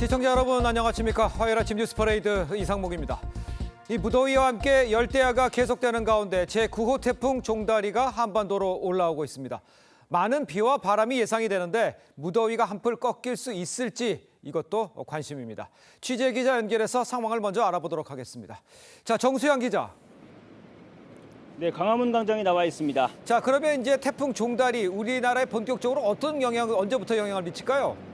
시청자 여러분 안녕하십니까. 화요일 아침 뉴스 퍼레이드 이상목입니다. 이 무더위와 함께 열대야가 계속되는 가운데 제9호 태풍 종다리가 한반도로 올라오고 있습니다. 많은 비와 바람이 예상이 되는데 무더위가 한풀 꺾일 수 있을지 이것도 관심입니다. 취재 기자 연결해서 상황을 먼저 알아보도록 하겠습니다. 자, 정수영 기자. 네, 광화문 광장에 나와 있습니다. 자, 그러면 이제 태풍 종다리 우리나라에 본격적으로 어떤 언제부터 영향을 미칠까요?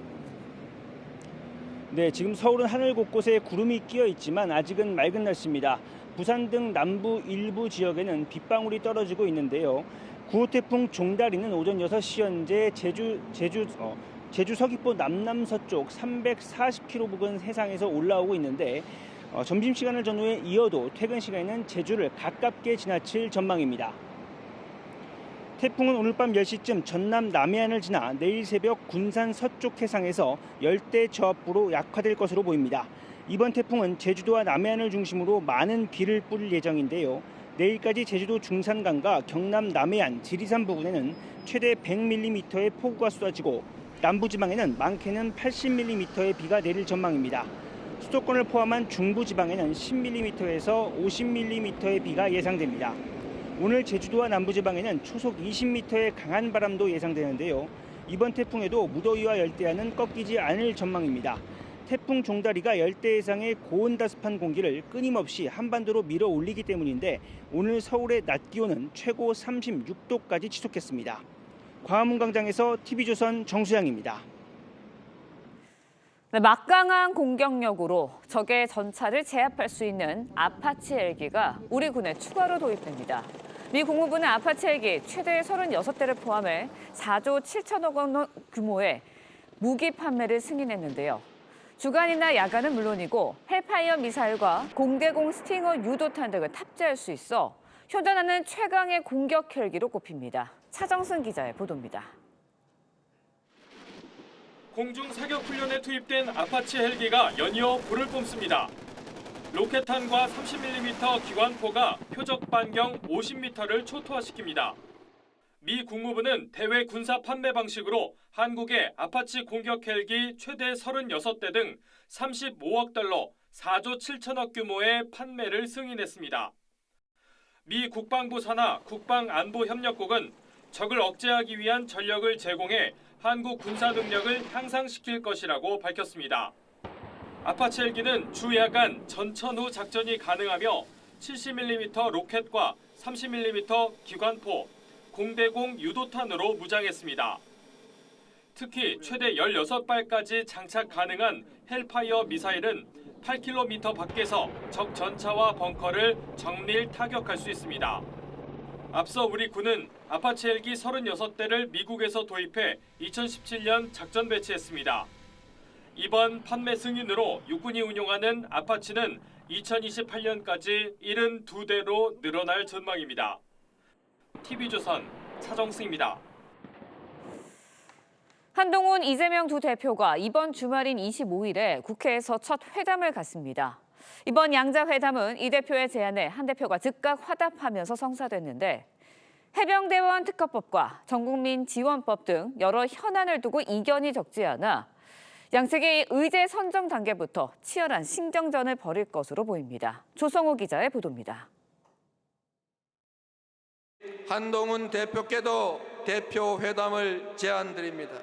네, 지금 서울은 하늘 곳곳에 구름이 끼어 있지만 아직은 맑은 날씨입니다. 부산 등 남부 일부 지역에는 빗방울이 떨어지고 있는데요. 9호 태풍 종다리는 오전 6시 현재 제주 서귀포 남남서쪽 340km 부근 해상에서 올라오고 있는데 점심시간을 전후에 이어도 퇴근 시간에는 제주를 가깝게 지나칠 전망입니다. 태풍은 오늘 밤 10시쯤 전남 남해안을 지나 내일 새벽 군산 서쪽 해상에서 열대 저압부로 약화될 것으로 보입니다. 이번 태풍은 제주도와 남해안을 중심으로 많은 비를 뿌릴 예정인데요. 내일까지 제주도 중산간과 경남 남해안, 지리산 부근에는 최대 100mm의 폭우가 쏟아지고 남부지방에는 많게는 80mm의 비가 내릴 전망입니다. 수도권을 포함한 중부지방에는 10mm에서 50mm의 비가 예상됩니다. 오늘 제주도와 남부지방에는 초속 20m의 강한 바람도 예상되는데요. 이번 태풍에도 무더위와 열대야는 꺾이지 않을 전망입니다. 태풍 종다리가 열대 해상의 고온다습한 공기를 끊임없이 한반도로 밀어 올리기 때문인데 오늘 서울의 낮 기온은 최고 36도까지 치솟겠습니다. 광화문 광장에서 TV조선 정수양입니다. 네, 막강한 공격력으로 적의 전차를 제압할 수 있는 아파치 헬기가 우리 군에 추가로 도입됩니다. 미 국무부는 아파치 헬기 최대 36대를 포함해 4조 7천억 원 규모의 무기 판매를 승인했는데요. 주간이나 야간은 물론이고 헬파이어 미사일과 공대공 스팅어 유도탄 등을 탑재할 수 있어 현존하는 최강의 공격 헬기로 꼽힙니다. 차정승 기자의 보도입니다. 공중 사격 훈련에 투입된 아파치 헬기가 연이어 불을 뿜습니다. 로켓탄과 30mm 기관포가 표적 반경 50m를 초토화시킵니다. 미 국무부는 대외 군사 판매 방식으로 한국의 아파치 공격 헬기 최대 36대 등 35억 달러, 4조 7천억 규모의 판매를 승인했습니다. 미 국방부 산하 국방안보협력국은 적을 억제하기 위한 전력을 제공해 한국 군사 능력을 향상시킬 것이라고 밝혔습니다. 아파치 헬기는 주야간 전천 후 작전이 가능하며 70mm 로켓과 30mm 기관포, 공대공 유도탄으로 무장했습니다. 특히 최대 16발까지 장착 가능한 헬파이어 미사일은 8km 밖에서 적 전차와 벙커를 정밀 타격할 수 있습니다. 앞서 우리 군은 아파치 헬기 36대를 미국에서 도입해 2017년 작전 배치했습니다. 이번 판매 승인으로 육군이 운용하는 아파치는 2028년까지 72대로 늘어날 전망입니다. TV조선 차정승입니다. 한동훈, 이재명 두 대표가 이번 주말인 25일에 국회에서 첫 회담을 갖습니다. 이번 양자회담은 이 대표의 제안에 한 대표가 즉각 화답하면서 성사됐는데 해병대원 특허법과 전국민 지원법 등 여러 현안을 두고 이견이 적지 않아 양측이 의제 선정 단계부터 치열한 신경전을 벌일 것으로 보입니다. 조성호 기자의 보도입니다. 한동훈 대표께도 대표 회담을 제안드립니다.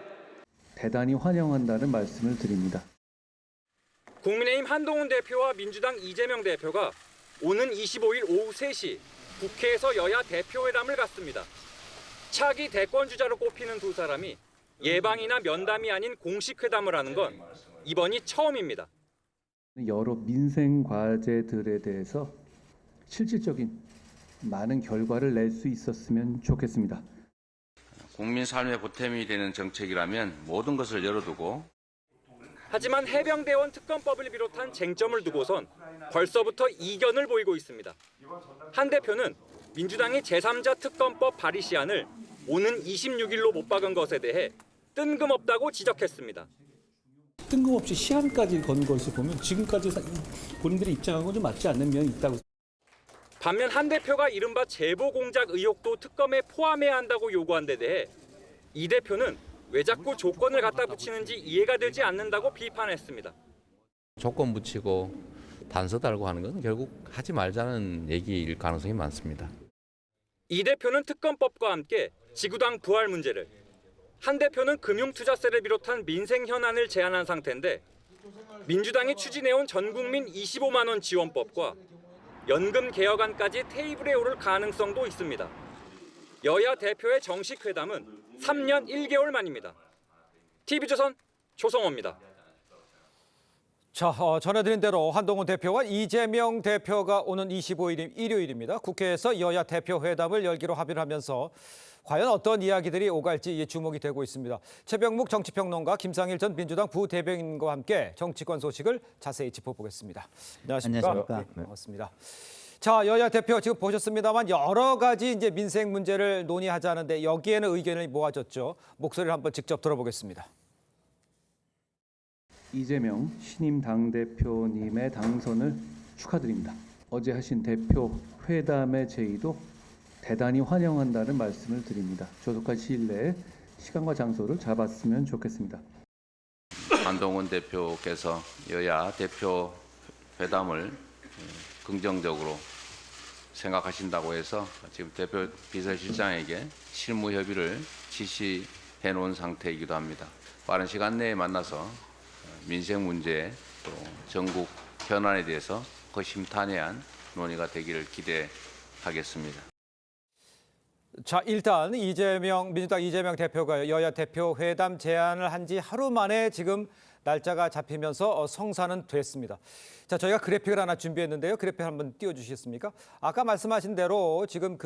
대단히 환영한다는 말씀을 드립니다. 국민의힘 한동훈 대표와 민주당 이재명 대표가 오는 25일 오후 3시 국회에서 여야 대표회담을 갖습니다. 차기 대권주자로 꼽히는 두 사람이 예방이나 면담이 아닌 공식 회담을 하는 건 이번이 처음입니다. 여러 민생 과제들에 대해서 실질적인 많은 결과를 낼 수 있었으면 좋겠습니다. 국민 삶의 보탬이 되는 정책이라면 모든 것을 열어두고 하지만 해병대원 특검법을 비롯한 쟁점을 두고선 벌써부터 이견을 보이고 있습니다. 한 대표는 민주당이 제3자 특검법 발의 시한을 오는 26일로 못 박은 것에 대해 뜬금없다고 지적했습니다. 뜬금없이 시한까지 건 것을 보면 지금까지 본인들이 입장하고 좀 맞지 않는 면이 있다고. 반면 한 대표가 이른바 제보 공작 의혹도 특검에 포함해야 한다고 요구한 데 대해 이 대표는 왜 자꾸 조건을 갖다 붙이는지 이해가 되지 않는다고 비판했습니다. 조건 붙이고 단서 달고 하는 건 결국 하지 말자는 얘기일 가능성이 많습니다. 이 대표는 특검법과 함께 지구당 부활 문제를, 한 대표는 금융투자세를 비롯한 민생 현안을 제안한 상태인데 민주당이 추진해온 전국민 25만 원 지원법과 연금 개혁안까지 테이블에 오를 가능성도 있습니다. 여야 대표의 정식 회담은 3년 1개월 만입니다. TV조선 조성호입니다. 자, 전해드린 대로 한동훈 대표와 이재명 대표가 오는 25일 일요일입니다. 국회에서 여야 대표 회담을 열기로 합의를 하면서 과연 어떤 이야기들이 오갈지 주목이 되고 있습니다. 최병묵 정치평론가, 김상일 전 민주당 부대변인과 함께 정치권 소식을 자세히 짚어보겠습니다. 안녕하십니까? 안녕하십니까? 네, 반갑습니다. 자, 여야 대표 지금 보셨습니다만 여러 가지 이제 민생 문제를 논의하자는데 여기에는 의견이 모아졌죠. 목소리를 한번 직접 들어보겠습니다. 이재명 신임 당대표님의 당선을 축하드립니다. 어제 하신 대표 회담의 제의도 대단히 환영한다는 말씀을 드립니다. 조속한 시일 내에 시간과 장소를 잡았으면 좋겠습니다. 한동훈 대표께서 여야 대표 회담을 긍정적으로 생각하신다고 해서 지금 대표 비서실장에게 실무 협의를 지시해 놓은 상태이기도 합니다. 빠른 시간 내에 만나서 민생 문제 또 전국 현안에 대해서 허심탄회한 논의가 되기를 기대하겠습니다. 자, 일단 민주당 이재명 대표가 여야 대표 회담 제안을 한 지 하루 만에 지금 날짜가 잡히면서 성사는 됐습니다. 자, 저희가 그래픽을 하나 준비했는데요. 그래픽 한번 띄워주시겠습니까? 아까 말씀하신 대로 지금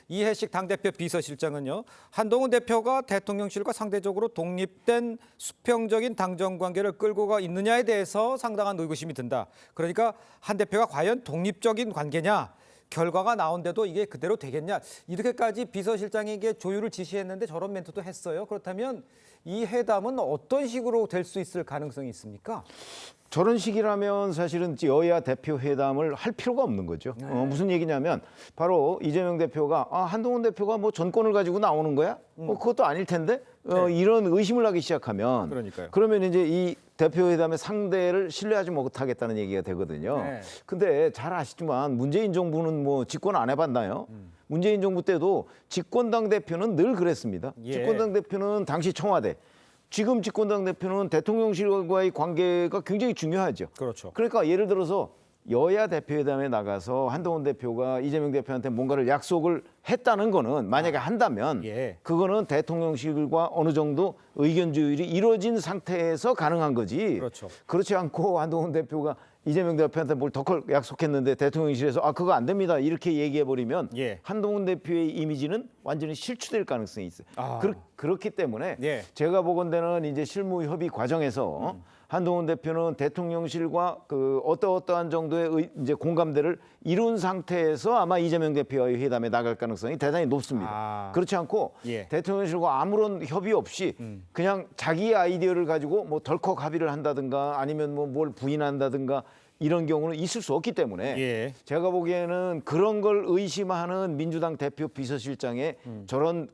이해식 당대표 비서실장은요, 한동훈 대표가 대통령실과 상대적으로 독립된 수평적인 당정 관계를 끌고 가 있느냐에 대해서 상당한 의구심이 든다. 그러니까 한 대표가 과연 독립적인 관계냐? 결과가 나온데도 이게 그대로 되겠냐? 이렇게까지 비서실장에게 조율을 지시했는데 저런 멘트도 했어요. 그렇다면 이 회담은 어떤 식으로 될 수 있을 가능성이 있습니까? 저런 식이라면 사실은 여야 대표 회담을 할 필요가 없는 거죠. 네. 무슨 얘기냐면 바로 이재명 대표가 한동훈 대표가 뭐 전권을 가지고 나오는 거야? 그것도 아닐 텐데 이런 의심을 하기 시작하면 그러니까요. 그러면 이제 이 대표 회담의 상대를 신뢰하지 못하겠다는 얘기가 되거든요. 네. 근데 잘 아시지만 문재인 정부는 뭐 집권 안 해봤나요? 문재인 정부 때도 집권당 대표는 늘 그랬습니다. 예. 집권당 대표는 당시 청와대, 지금 집권당 대표는 대통령실과의 관계가 굉장히 중요하죠. 그렇죠. 그러니까 예를 들어서 여야 대표회담에 나가서 한동훈 대표가 이재명 대표한테 뭔가를 약속을 했다는 거는 만약에 한다면 예. 그거는 대통령실과 어느 정도 의견 조율이 이루어진 상태에서 가능한 거지. 그렇죠. 그렇지 않고 한동훈 대표가 이재명 대표한테 뭘 더 약속했는데 대통령실에서 그거 안 됩니다 이렇게 얘기해 버리면 예. 한동훈 대표의 이미지는 완전히 실추될 가능성이 있어요. 그렇기 때문에 예. 제가 보건대는 이제 실무 협의 과정에서 한동훈 대표는 대통령실과 어떠한 정도의 이제 공감대를 이룬 상태에서 아마 이재명 대표와의 회담에 나갈 가능성이 대단히 높습니다. 그렇지 않고 예. 대통령실과 아무런 협의 없이 그냥 자기의 아이디어를 가지고 뭐 덜컥 합의를 한다든가 아니면 뭐 뭘 부인한다든가 이런 경우는 있을 수 없기 때문에 예. 제가 보기에는 그런 걸 의심하는 민주당 대표 비서실장의 저런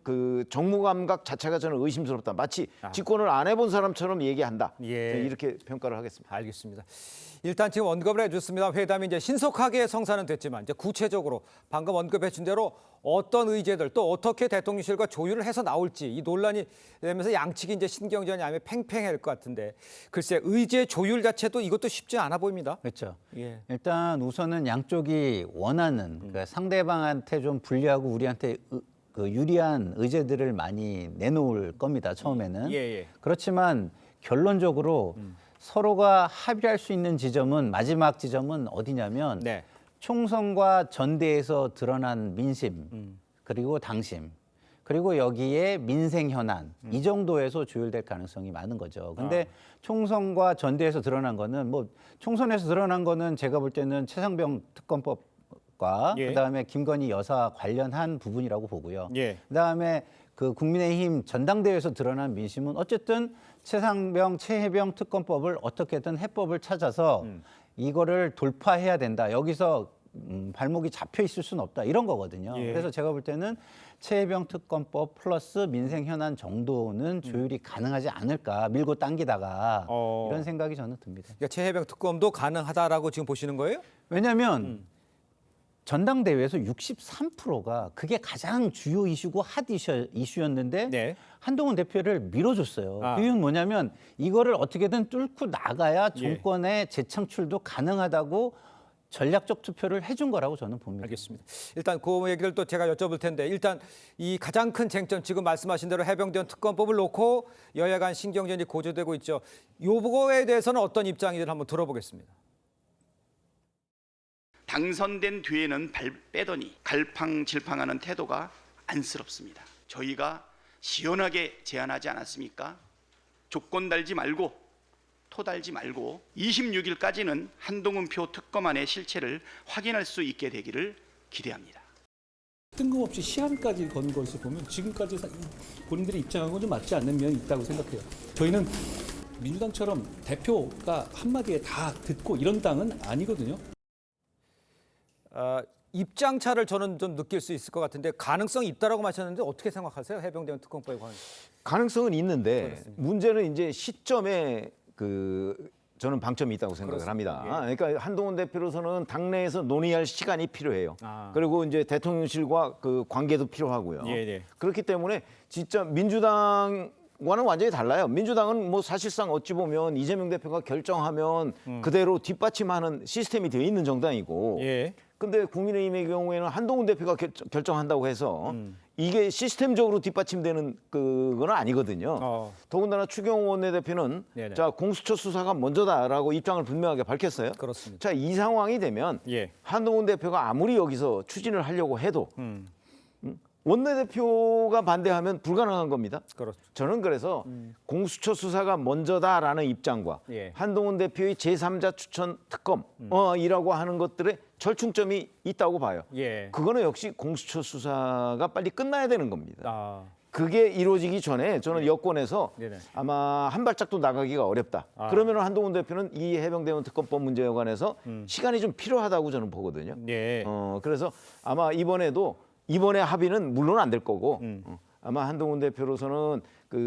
정무 감각 자체가 저는 의심스럽다. 마치 집권을 안 해본 사람처럼 얘기한다. 예. 이렇게 평가를 하겠습니다. 알겠습니다. 일단 지금 언급을 해줬습니다. 회담이 이제 신속하게 성사는 됐지만 이제 구체적으로 방금 언급해 준 대로 어떤 의제들 또 어떻게 대통령실과 조율을 해서 나올지 이 논란이 되면서 양측이 이제 신경전이 아니면 팽팽할 것 같은데 글쎄 의제 조율 자체도 이것도 쉽지 않아 보입니다. 그렇죠. 예. 일단 우선은 양쪽이 원하는 그러니까 상대방한테 좀 불리하고 우리한테 유리한 의제들을 많이 내놓을 겁니다. 처음에는. 예. 그렇지만 결론적으로 서로가 합의할 수 있는 지점은 마지막 지점은 어디냐면 네. 총선과 전대에서 드러난 민심 그리고 당심 그리고 여기에 민생 현안 이 정도에서 조율될 가능성이 많은 거죠. 근데 총선과 전대에서 드러난 거는 뭐 총선에서 드러난 거는 제가 볼 때는 최상병 특검법과 예. 그다음에 김건희 여사 관련한 부분이라고 보고요. 예. 그다음에 국민의힘 전당대회에서 드러난 민심은 어쨌든 최해병 특검법을 어떻게든 해법을 찾아서 이거를 돌파해야 된다. 여기서 발목이 잡혀 있을 수는 없다 이런 거거든요. 예. 그래서 제가 볼 때는 최혜병 특검법 플러스 민생 현안 정도는 조율이 가능하지 않을까 밀고 당기다가 이런 생각이 저는 듭니다. 그러니까 최혜병 특검도 가능하다라고 지금 보시는 거예요? 왜냐하면 전당대회에서 63%가 그게 가장 주요 이슈고 핫 이슈였는데 네. 한동훈 대표를 밀어줬어요. 아. 그 이유는 뭐냐면 이거를 어떻게든 뚫고 나가야 정권의 재창출도 가능하다고 전략적 투표를 해준 거라고 저는 봅니다. 알겠습니다. 일단 그 얘기를 또 제가 여쭤볼 텐데 일단 이 가장 큰 쟁점 지금 말씀하신 대로 해병대원 특검법을 놓고 여야 간 신경전이 고조되고 있죠. 요거에 대해서는 어떤 입장인지 한번 들어보겠습니다. 당선된 뒤에는 발 빼더니 갈팡질팡하는 태도가 안쓰럽습니다. 저희가 시원하게 제안하지 않았습니까? 조건 달지 말고 토 달지 말고 26일까지는 한동훈 표 특검안의 실체를 확인할 수 있게 되기를 기대합니다. 뜬금없이 시한까지 건 것을 보면 지금까지 본인들이 입장하고 좀 맞지 않는 면이 있다고 생각해요. 저희는 민주당처럼 대표가 한마디에 다 듣고 이런 당은 아니거든요. 입장 차를 저는 좀 느낄 수 있을 것 같은데 가능성이 있다라고 말씀하셨는데 어떻게 생각하세요? 해병대원 특검법에 관해서. 가능성은 있는데 그렇습니다. 문제는 이제 시점에 저는 방점이 있다고 생각을 합니다. 그러니까 한동훈 대표로서는 당내에서 논의할 시간이 필요해요. 그리고 이제 대통령실과 그 관계도 필요하고요. 그렇기 때문에 진짜 민주당과는 완전히 달라요. 민주당은 뭐 사실상 어찌 보면 이재명 대표가 결정하면 그대로 뒷받침하는 시스템이 되어 있는 정당이고 근데 국민의힘의 경우에는 한동훈 대표가 결정한다고 해서 이게 시스템적으로 뒷받침되는 그건 아니거든요. 더군다나 추경호 원내대표는 자 공수처 수사가 먼저다라고 입장을 분명하게 밝혔어요. 그렇습니다. 자, 이 상황이 되면 한동훈 대표가 아무리 여기서 추진을 하려고 해도 원내대표가 반대하면 불가능한 겁니다. 그렇죠. 저는 그래서 공수처 수사가 먼저다라는 입장과 한동훈 대표의 제3자 추천 특검이라고 하는 것들의 절충점이 있다고 봐요. 그거는 역시 공수처 수사가 빨리 끝나야 되는 겁니다. 그게 이루어지기 전에 저는 여권에서 아마 한 발짝도 나가기가 어렵다. 그러면 한동훈 대표는 이 해병대원 특검법 문제에 관해서 시간이 좀 필요하다고 저는 보거든요. 그래서 아마 이번에 합의는 물론 안 될 거고 아마 한동훈 대표로서는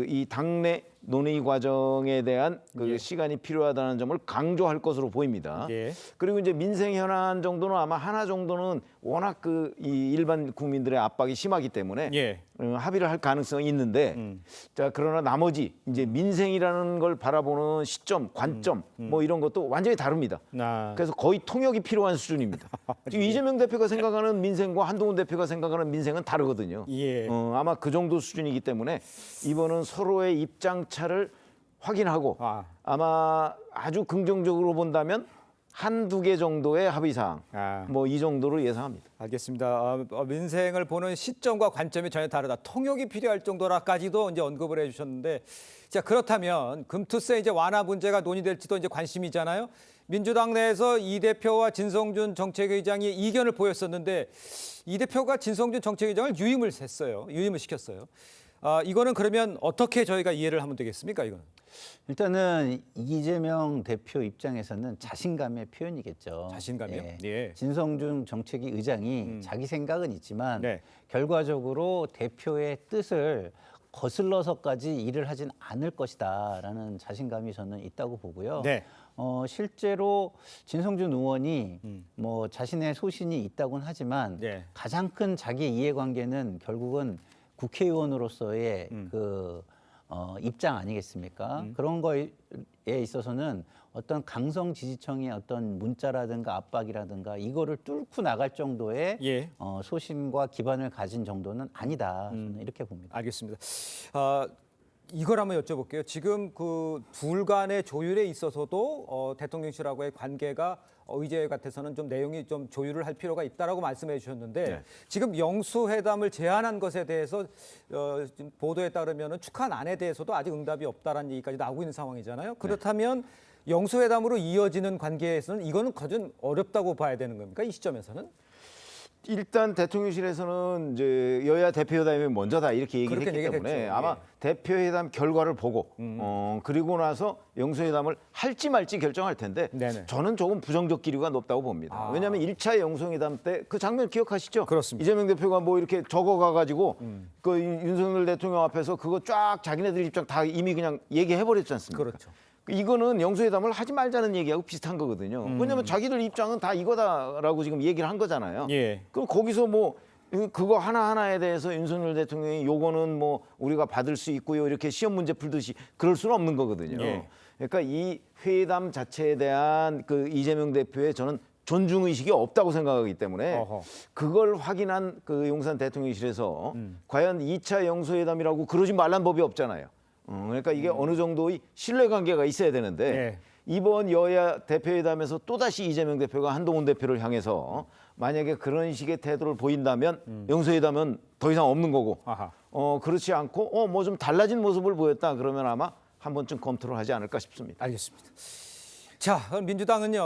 이 당내 논의 과정에 대한 시간이 필요하다는 점을 강조할 것으로 보입니다. 그리고 이제 민생 현안 정도는 아마 하나 정도는 워낙 이 일반 국민들의 압박이 심하기 때문에 합의를 할 가능성이 있는데 자 그러나 나머지 이제 민생이라는 걸 바라보는 시점, 관점 뭐 이런 것도 완전히 다릅니다. 그래서 거의 통역이 필요한 수준입니다. 지금 이재명 대표가 생각하는 민생과 한동훈 대표가 생각하는 민생은 다르거든요. 아마 그 정도 수준이기 때문에 이번은 서로의 입장차를 확인하고 아마 아주 긍정적으로 본다면 한두 개 정도의 합의사항 뭐 이 정도로 예상합니다. 알겠습니다. 민생을 보는 시점과 관점이 전혀 다르다. 통역이 필요할 정도라까지도 이제 언급을 해주셨는데, 자 그렇다면 금투세 이제 완화 문제가 논의될지도 이제 관심이잖아요. 민주당 내에서 이 대표와 진성준 정책의장이 이견을 보였었는데 이 대표가 진성준 정책의장을 유임을 시켰어요. 이거는 그러면 어떻게 저희가 이해를 하면 되겠습니까? 이거는 일단은 이재명 대표 입장에서는 자신감의 표현이겠죠. 자신감이요? 진성준 정책위 의장이 자기 생각은 있지만 결과적으로 대표의 뜻을 거슬러서까지 일을 하진 않을 것이다라는 자신감이 저는 있다고 보고요. 실제로 진성준 의원이 뭐 자신의 소신이 있다고는 하지만 가장 큰 자기 이해관계는 결국은 국회의원으로서의 입장 아니겠습니까? 그런 거에 있어서는 어떤 강성 지지층의 어떤 문자라든가 압박이라든가 이거를 뚫고 나갈 정도의 소신과 기반을 가진 정도는 아니다. 저는 이렇게 봅니다. 알겠습니다. 이걸 한번 여쭤볼게요. 지금 그 둘 간의 조율에 있어서도 대통령실하고의 관계가 의제 같아서는 좀 내용이 좀 조율을 할 필요가 있다라고 말씀해 주셨는데 지금 영수회담을 제안한 것에 대해서 지금 보도에 따르면 축하안에 대해서도 아직 응답이 없다라는 얘기까지 나오고 있는 상황이잖아요. 그렇다면 영수회담으로 이어지는 관계에서는 이거는 거진 어렵다고 봐야 되는 겁니까? 이 시점에서는? 일단 대통령실에서는 이제 여야 대표회담이 먼저다 이렇게 얘기를 그렇게 했기 때문에 얘기했죠. 아마 예. 대표회담 결과를 보고 그리고 나서 영수회담을 할지 말지 결정할 텐데 네네. 저는 조금 부정적 기류가 높다고 봅니다. 아. 왜냐하면 1차 영수회담 때 그 장면 기억하시죠? 그렇습니다. 이재명 대표가 뭐 이렇게 적어가가지고 그 윤석열 대통령 앞에서 그거 쫙 자기네들 입장 다 이미 그냥 얘기해버렸지 않습니까? 그렇죠. 이거는 영수회담을 하지 말자는 얘기하고 비슷한 거거든요. 왜냐하면 자기들 입장은 다 이거다라고 지금 얘기를 한 거잖아요. 예. 그럼 거기서 뭐 그거 하나하나에 대해서 윤석열 대통령이 요거는 뭐 우리가 받을 수 있고요. 이렇게 시험 문제 풀듯이 그럴 수는 없는 거거든요. 예. 그러니까 이 회담 자체에 대한 그 이재명 대표의 저는 존중의식이 없다고 생각하기 때문에 어허. 그걸 확인한 그 용산 대통령실에서 과연 2차 영수회담이라고 그러지 말란 법이 없잖아요. 그러니까 이게 어느 정도의 신뢰관계가 있어야 되는데 예. 이번 여야 대표회담에서 또다시 이재명 대표가 한동훈 대표를 향해서 만약에 그런 식의 태도를 보인다면 영수회담은 더 이상 없는 거고 아하. 그렇지 않고 뭐 좀 달라진 모습을 보였다 그러면 아마 한 번쯤 검토를 하지 않을까 싶습니다. 알겠습니다. 자, 그럼 민주당은요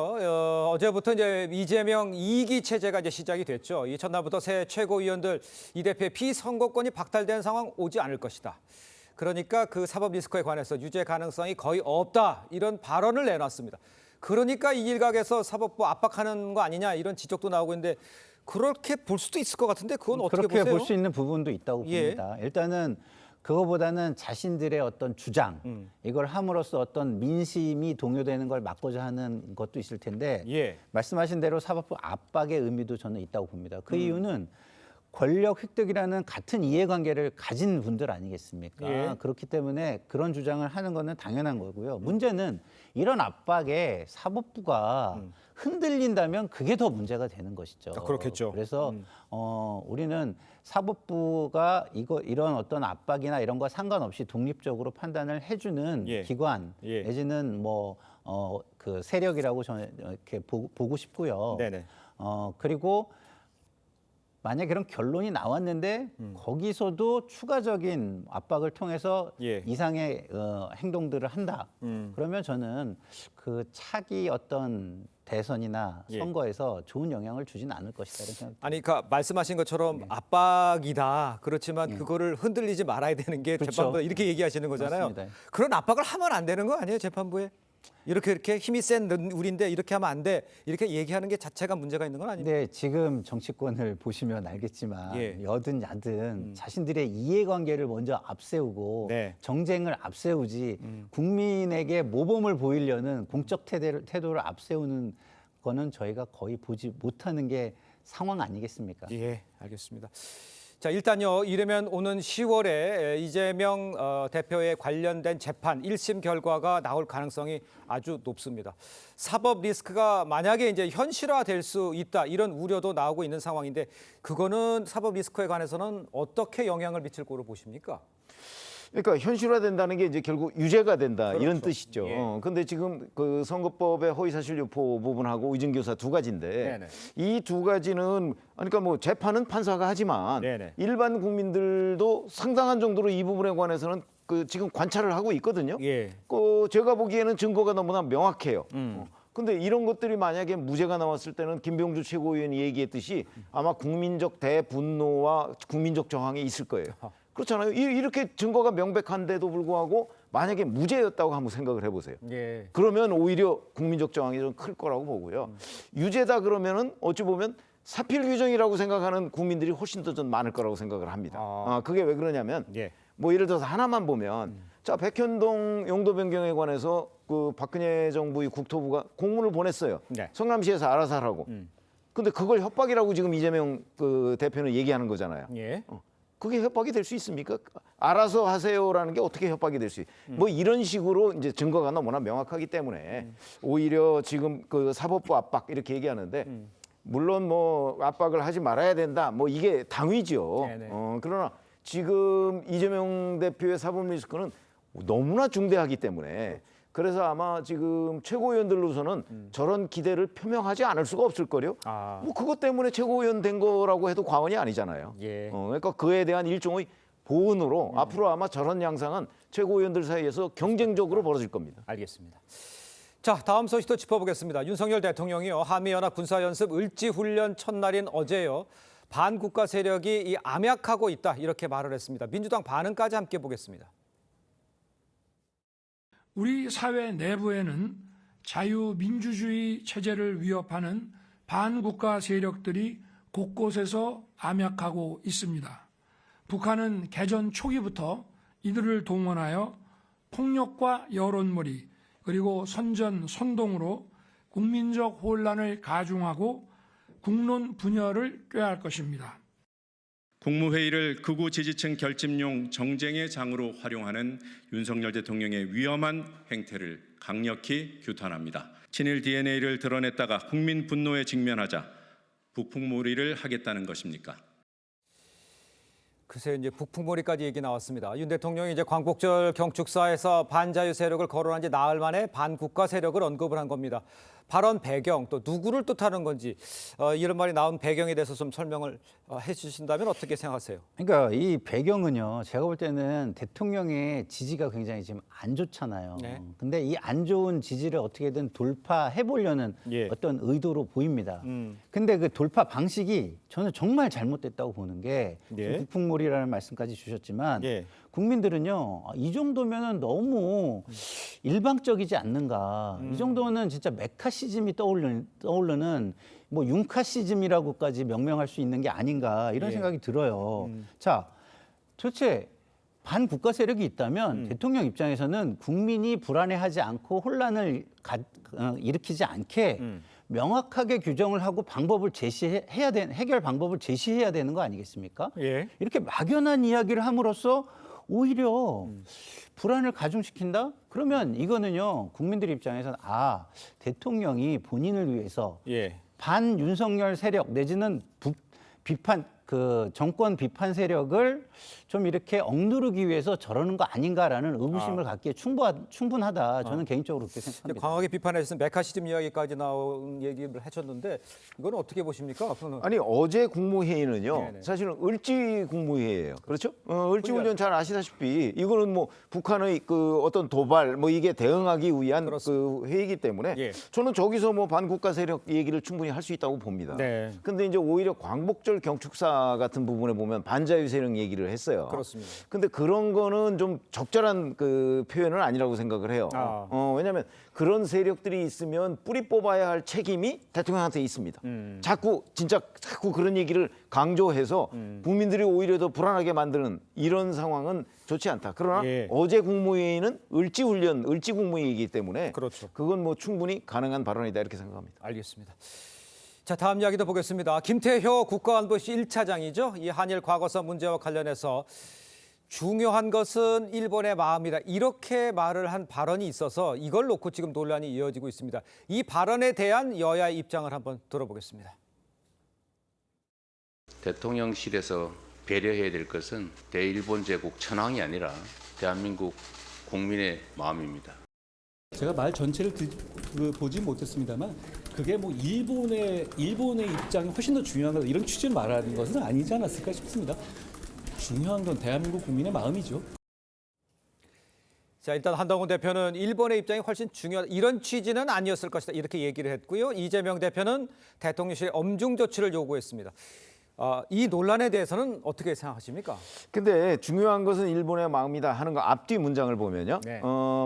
어제부터 이제 이재명 2기 체제가 이제 시작이 됐죠. 이 첫날부터 새 최고위원들 이 대표의 피선거권이 박탈된 상황 오지 않을 것이다. 그러니까 그 사법 리스크에 관해서 유죄 가능성이 거의 없다 이런 발언을 내놨습니다. 그러니까 이 일각에서 사법부 압박하는 거 아니냐 이런 지적도 나오고 있는데 그렇게 볼 수도 있을 것 같은데 그건 어떻게 그렇게 보세요? 볼 수 있는 부분도 있다고 예. 봅니다. 일단은 그거보다는 자신들의 어떤 주장 이걸 함으로써 어떤 민심이 동요되는 걸 막고자 하는 것도 있을 텐데 예. 말씀하신 대로 사법부 압박의 의미도 저는 있다고 봅니다. 그 이유는 권력 획득이라는 같은 이해관계를 가진 분들 아니겠습니까? 예. 그렇기 때문에 그런 주장을 하는 거는 당연한 거고요. 문제는 이런 압박에 사법부가 흔들린다면 그게 더 문제가 되는 것이죠. 그렇겠죠. 그래서 우리는 사법부가 이런 어떤 압박이나 이런 거 상관없이 독립적으로 판단을 해주는 예. 기관 예. 내지는 그 세력이라고 저는 이렇게 보고 싶고요. 네네. 그리고 만약 그런 결론이 나왔는데 거기서도 추가적인 압박을 통해서 예. 이상의 행동들을 한다. 그러면 저는 그 차기 어떤 대선이나 예. 선거에서 좋은 영향을 주진 않을 것이다 이런 생각. 아니, 그러니까 말씀하신 것처럼 압박이다. 그렇지만 그거를 흔들리지 말아야 되는 게 그렇죠. 재판부 이렇게 얘기하시는 거잖아요. 맞습니다. 그런 압박을 하면 안 되는 거 아니에요, 재판부에? 이렇게 힘이 센 우리인데 이렇게 하면 안 돼. 이렇게 얘기하는 게 자체가 문제가 있는 건 아닙니까? 근데 지금 정치권을 보시면 알겠지만 예. 여든 야든 자신들의 이해관계를 먼저 앞세우고 네. 정쟁을 앞세우지 국민에게 모범을 보이려는 공적 태도를 앞세우는 거는 저희가 거의 보지 못하는 게 상황 아니겠습니까? 예, 알겠습니다. 자, 일단요. 이르면 오는 10월에 이재명 대표에 관련된 재판 1심 결과가 나올 가능성이 아주 높습니다. 사법 리스크가 만약에 이제 현실화될 수 있다 이런 우려도 나오고 있는 상황인데 그거는 사법 리스크에 관해서는 어떻게 영향을 미칠 거로 보십니까? 그러니까 현실화된다는 게 이제 결국 유죄가 된다 그렇죠. 이런 뜻이죠. 예. 근데 지금 그 선거법의 허위사실 유포 부분하고 의정교사 두 가지인데 네네. 이 두 가지는 그러니까 뭐 재판은 판사가 하지만 네네. 일반 국민들도 상당한 정도로 이 부분에 관해서는 그 지금 관찰을 하고 있거든요. 예. 그 제가 보기에는 증거가 너무나 명확해요. 근데 이런 것들이 만약에 무죄가 나왔을 때는 김병주 최고위원이 얘기했듯이 아마 국민적 대분노와 국민적 저항이 있을 거예요. 그렇잖아요. 이렇게 증거가 명백한데도 불구하고 만약에 무죄였다고 한번 생각을 해보세요. 예. 그러면 오히려 국민적 저항이 좀 클 거라고 보고요. 유죄다 그러면은 어찌 보면 사필 규정이라고 생각하는 국민들이 훨씬 더 좀 많을 거라고 생각을 합니다. 그게 왜 그러냐면 예. 뭐 예를 들어서 하나만 보면 자 백현동 용도 변경에 관해서 그 박근혜 정부의 국토부가 공문을 보냈어요. 네. 성남시에서 알아서 하라고. 근데 그걸 협박이라고 지금 이재명 그 대표는 얘기하는 거잖아요. 예. 그게 협박이 될 수 있습니까? 알아서 하세요라는 게 어떻게 협박이 될 수 있? 뭐 이런 식으로 이제 증거가 너무나 명확하기 때문에 오히려 지금 그 사법부 압박 이렇게 얘기하는데 물론 뭐 압박을 하지 말아야 된다. 뭐 이게 당위죠. 네네. 그러나 지금 이재명 대표의 사법 리스크는 너무나 중대하기 때문에 그래서 아마 지금 최고위원들로서는 저런 기대를 표명하지 않을 수가 없을 거요. 뭐 그것 때문에 최고위원 된 거라고 해도 과언이 아니잖아요. 예. 그러니까 그에 대한 일종의 보은으로 앞으로 아마 저런 양상은 최고위원들 사이에서 경쟁적으로 벌어질 겁니다. 알겠습니다. 자, 다음 소식도 짚어보겠습니다. 윤석열 대통령이요 한미연합 군사연습 을지훈련 첫날인 어제요 반국가 세력이 이 암약하고 있다 이렇게 말을 했습니다. 민주당 반응까지 함께 보겠습니다. 우리 사회 내부에는 자유민주주의 체제를 위협하는 반국가 세력들이 곳곳에서 암약하고 있습니다. 북한은 개전 초기부터 이들을 동원하여 폭력과 여론몰이 그리고 선전, 선동으로 국민적 혼란을 가중하고 국론 분열을 꾀할 것입니다. 국무회의를 극우 지지층 결집용 정쟁의 장으로 활용하는 윤석열 대통령의 위험한 행태를 강력히 규탄합니다. 친일 DNA를 드러냈다가 국민 분노에 직면하자 북풍몰이를 하겠다는 것입니까? 글쎄 이제 북풍몰이까지 얘기 나왔습니다. 윤 대통령이 이제 광복절 경축사에서 반자유 세력을 거론한 지 나흘 만에 반국가 세력을 언급을 한 겁니다. 발언 배경 또 누구를 뜻하는 건지 이런 말이 나온 배경에 대해서 좀 설명을 해주신다면 어떻게 생각하세요? 그러니까 이 배경은요, 제가 볼 때는 대통령의 지지가 굉장히 지금 안 좋잖아요. 네. 근데 이 안 좋은 지지를 어떻게든 돌파해 보려는 어떤 의도로 보입니다. 근데 그 돌파 방식이 저는 정말 잘못됐다고 보는 게 북풍몰이라는 말씀까지 주셨지만 국민들은요, 이 정도면은 너무 일방적이지 않는가. 이 정도는 진짜 메카시즘이 떠오르는 뭐 융카시즘이라고까지 명명할 수 있는 게 아닌가 이런 생각이 들어요. 자, 도대체 반국가 세력이 있다면 대통령 입장에서는 국민이 불안해하지 않고 혼란을 일으키지 않게 명확하게 규정을 하고 방법을 제시해야 되는 해결 방법을 제시해야 되는 거 아니겠습니까? 이렇게 막연한 이야기를 함으로써 오히려 불안을 가중시킨다? 그러면 이거는요, 국민들 입장에서는 대통령이 본인을 위해서 반 윤석열 세력 내지는 비판 정권 비판 세력을 좀 이렇게 억누르기 위해서 저러는 거 아닌가라는 의구심을 갖기에 충분하다. 저는 개인적으로 그렇게 생각합니다. 강하게 비판해서 메카시즘 이야기까지 나온 얘기를 하셨는데 이건 어떻게 보십니까? 아니 어제 국무회의는요. 사실은 을지 국무회의예요. 그렇죠? 을지훈련 잘 아시다시피 이거는 뭐 북한의 그 어떤 도발 뭐 이게 대응하기 위한 그 회의이기 때문에 저는 저기서 뭐 반국가 세력 얘기를 충분히 할 수 있다고 봅니다. 근데 이제 오히려 광복절 경축사 같은 부분에 보면 반자유 세력 얘기를 했어요. 그렇습니다. 근데 그런 거는 좀 적절한 그 표현은 아니라고 생각을 해요. 왜냐하면 그런 세력들이 있으면 뿌리 뽑아야 할 책임이 대통령한테 있습니다. 자꾸 그런 얘기를 강조해서 국민들이 오히려 더 불안하게 만드는 이런 상황은 좋지 않다. 그러나 어제 국무회의는 을지훈련, 을지국무회의이기 때문에 그건 뭐 충분히 가능한 발언이다 이렇게 생각합니다. 알겠습니다. 자, 다음 이야기도 보겠습니다. 김태효 국가안보실 1차장이죠. 이 한일 과거사 문제와 관련해서 중요한 것은 일본의 마음이다. 이렇게 말을 한 발언이 있어서 이걸 놓고 지금 논란이 이어지고 있습니다. 이 발언에 대한 여야의 입장을 한번 들어보겠습니다. 대통령실에서 배려해야 될 것은 대일본 제국 천황이 아니라 대한민국 국민의 마음입니다. 제가 말 전체를 보지 못했습니다만 그게 뭐 일본의 입장이 훨씬 더 중요한 거다 이런 취지를 말하는 것은 아니지 않았을까 싶습니다. 중요한 건 대한민국 국민의 마음이죠. 자, 일단 한동훈 대표는 일본의 입장이 훨씬 중요하다. 이런 취지는 아니었을 것이다. 이렇게 얘기를 했고요. 이재명 대표는 대통령실에 엄중 조치를 요구했습니다. 이 논란에 대해서는 어떻게 생각하십니까? 근데 중요한 것은 일본의 마음이다 하는 거 앞뒤 문장을 보면요.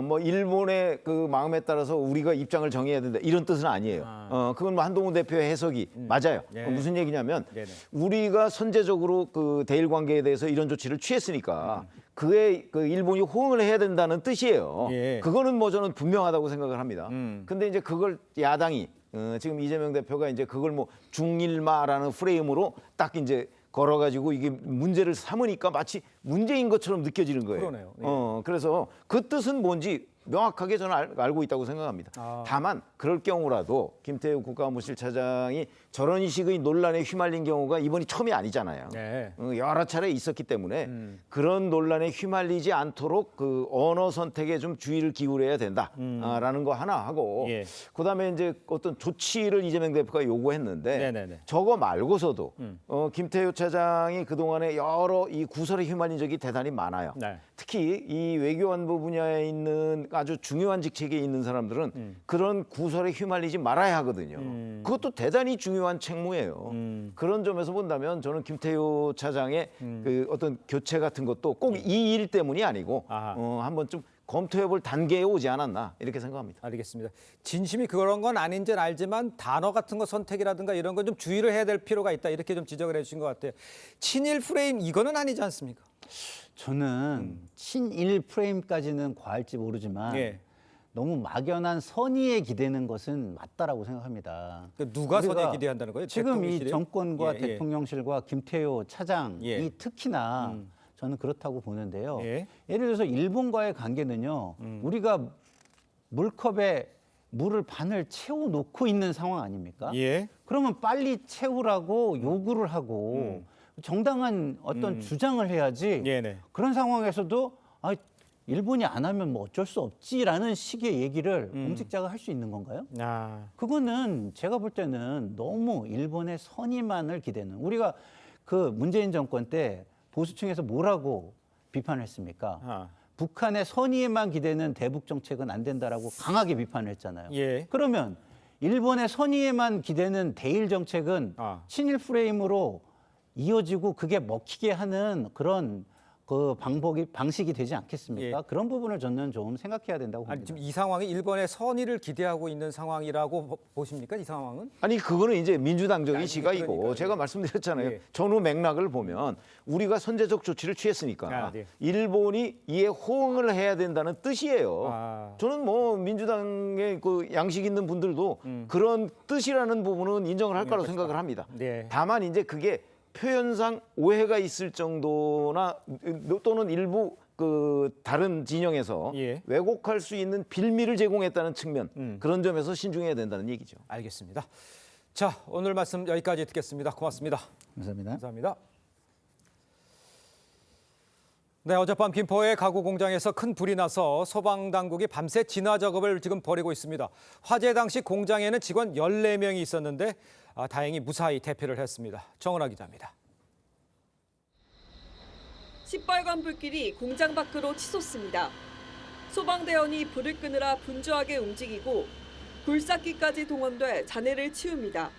뭐 일본의 그 마음에 따라서 우리가 입장을 정해야 된다 이런 뜻은 아니에요. 그건 뭐 한동훈 대표의 해석이 맞아요. 무슨 얘기냐면 우리가 선제적으로 그 대일 관계에 대해서 이런 조치를 취했으니까 그에 그 일본이 호응을 해야 된다는 뜻이에요. 그거는 뭐 저는 분명하다고 생각을 합니다. 근데 이제 그걸 야당이 지금 이재명 대표가 이제 그걸 뭐 중일마라는 프레임으로 딱 이제 걸어가지고 이게 문제를 삼으니까 마치 문제인 것처럼 느껴지는 거예요. 그러네요. 그래서 그 뜻은 뭔지 명확하게 저는 알고 있다고 생각합니다. 다만 그럴 경우라도 김태우 국가안보실 차장이 저런 식의 논란에 휘말린 경우가 이번이 처음이 아니잖아요. 여러 차례 있었기 때문에 그런 논란에 휘말리지 않도록 그 언어 선택에 좀 주의를 기울여야 된다라는 거 하나 하고 그다음에 이제 어떤 조치를 이재명 대표가 요구했는데 저거 말고서도 김태우 차장이 그동안에 여러 이 구설에 휘말린 적이 대단히 많아요. 특히 이 외교안보 분야에 있는 아주 중요한 직책에 있는 사람들은 그런 구설에 휘말리지 말아야 하거든요. 그것도 대단히 중요한 책무예요. 그런 점에서 본다면 저는 김태효 차장의 그 어떤 교체 같은 것도 꼭 이 일 때문이 아니고 한번 좀 검토해볼 단계에 오지 않았나 이렇게 생각합니다. 알겠습니다. 진심이 그런 건 아닌지는 알지만 단어 같은 거 선택이라든가 이런 건 좀 주의를 해야 될 필요가 있다 이렇게 좀 지적을 해주신 것 같아요. 친일 프레임 이거는 아니지 않습니까? 저는 친일 프레임까지는 과할지 모르지만 예. 너무 막연한 선의에 기대는 것은 맞다라고 생각합니다. 그러니까 누가 선의에 기대한다는 거예요? 지금 이 대통령실이요? 정권과 예, 예. 대통령실과 김태효 차장이 예. 특히나 저는 그렇다고 보는데요. 예. 예를 들어서 일본과의 관계는요. 우리가 물컵에 물을 반을 채워놓고 있는 상황 아닙니까? 예. 그러면 빨리 채우라고 요구를 하고 정당한 어떤 주장을 해야지. 네네. 그런 상황에서도 일본이 안 하면 뭐 어쩔 수 없지라는 식의 얘기를 공직자가 할 수 있는 건가요? 그거는 제가 볼 때는 너무 일본의 선의만을 기대는. 우리가 그 문재인 정권 때 보수층에서 뭐라고 비판했습니까? 북한의 선의에만 기대는 대북 정책은 안 된다라고 강하게 비판을 했잖아요. 예. 그러면 일본의 선의에만 기대는 대일 정책은 친일 프레임으로 이어지고 그게 먹히게 하는 그런 그 방식이 되지 않겠습니까? 예. 그런 부분을 저는 좀 생각해야 된다고 봅니다. 아니, 지금 이 상황이 일본의 선의를 기대하고 있는 상황이라고 보십니까? 이 상황은? 아니 그거는 이제 민주당적인 시각이고 그러니까요. 제가 말씀드렸잖아요. 예. 전후 맥락을 보면 우리가 선제적 조치를 취했으니까 네. 일본이 이에 호응을 해야 된다는 뜻이에요. 저는 뭐 민주당의 그 양식 있는 분들도 그런 뜻이라는 부분은 인정을 할 거라고 생각을 합니다. 네. 다만 이제 그게 표현상 오해가 있을 정도나 또는 일부 그 다른 진영에서 예. 왜곡할 수 있는 빌미를 제공했다는 측면 그런 점에서 신중해야 된다는 얘기죠. 알겠습니다. 자, 오늘 말씀 여기까지 듣겠습니다. 고맙습니다. 감사합니다. 감사합니다. 네, 어젯밤 김포의 가구 공장에서 큰 불이 나서 소방당국이 밤새 진화 작업을 지금 벌이고 있습니다. 화재 당시 공장에는 직원 14명이 있었는데 다행히 무사히 대피를 했습니다. 정은아 기자입니다. 시뻘건 불길이 공장 밖으로 치솟습니다. 소방대원이 불을 끄느라 분주하게 움직이고 불삭기까지 동원돼 잔해를 치웁니다.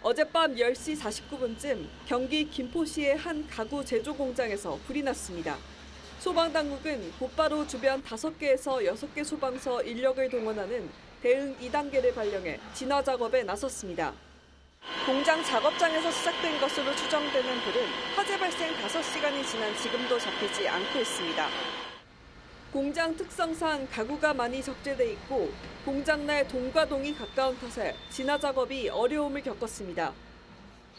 어젯밤 10시 49분쯤 경기 김포시의 한 가구 제조 공장에서 불이 났습니다. 소방당국은 곧바로 주변 5개에서 6개 소방서 인력을 동원하는 대응 2단계를 발령해 진화 작업에 나섰습니다. 공장 작업장에서 시작된 것으로 추정되는 불은 화재 발생 5시간이 지난 지금도 잡히지 않고 있습니다. 공장 특성상 가구가 많이 적재돼 있고 공장 내 동과 동이 가까운 탓에 진화 작업이 어려움을 겪었습니다.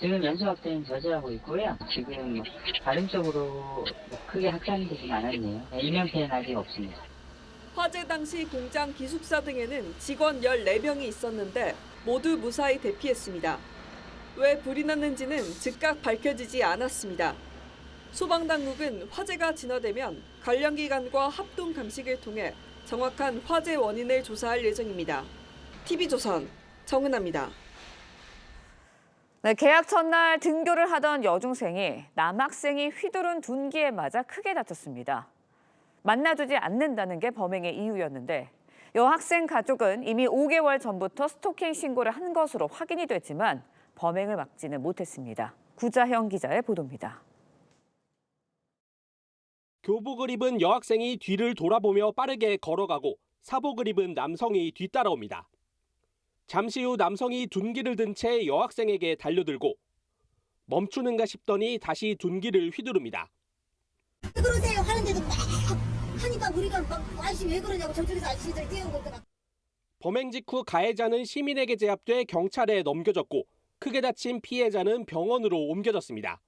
지금 연소학생 저지하고 있고요. 지금 다른 쪽으로 크게 확산이 되진 않았네요. 인명 피해는 아직 없습니다. 화재 당시 공장 기숙사 등에는 직원 14명이 있었는데 모두 무사히 대피했습니다. 왜 불이 났는지는 즉각 밝혀지지 않았습니다. 소방당국은 화재가 진화되면 관련 기관과 합동 감식을 통해 정확한 화재 원인을 조사할 예정입니다. TV조선 정은아입니다. 네, 개학 첫날 등교를 하던 여중생이 남학생이 휘두른 둔기에 맞아 크게 다쳤습니다. 만나주지 않는다는 게 범행의 이유였는데 여학생 가족은 이미 5개월 전부터 스토킹 신고를 한 것으로 확인이 됐지만 범행을 막지는 못했습니다. 구자형 기자의 보도입니다. 교복을 입은 여학생이 뒤를 돌아보며 빠르게 걸어가고 사복을 입은 남성이 뒤따라옵니다. 잠시 후 남성이 둔기를 든 채 여학생에게 달려들고 멈추는가 싶더니 다시 둔기를 휘두릅니다. 왜 그러세요? 하는데도 막 하니까 우리가 막 아저씨 왜 그러냐고 저쪽에서 아저씨들 뛰어오고 범행 직후 가해자는 시민에게 제압돼 경찰에 넘겨졌고 크게 다친 피해자는 병원으로 옮겨졌습니다.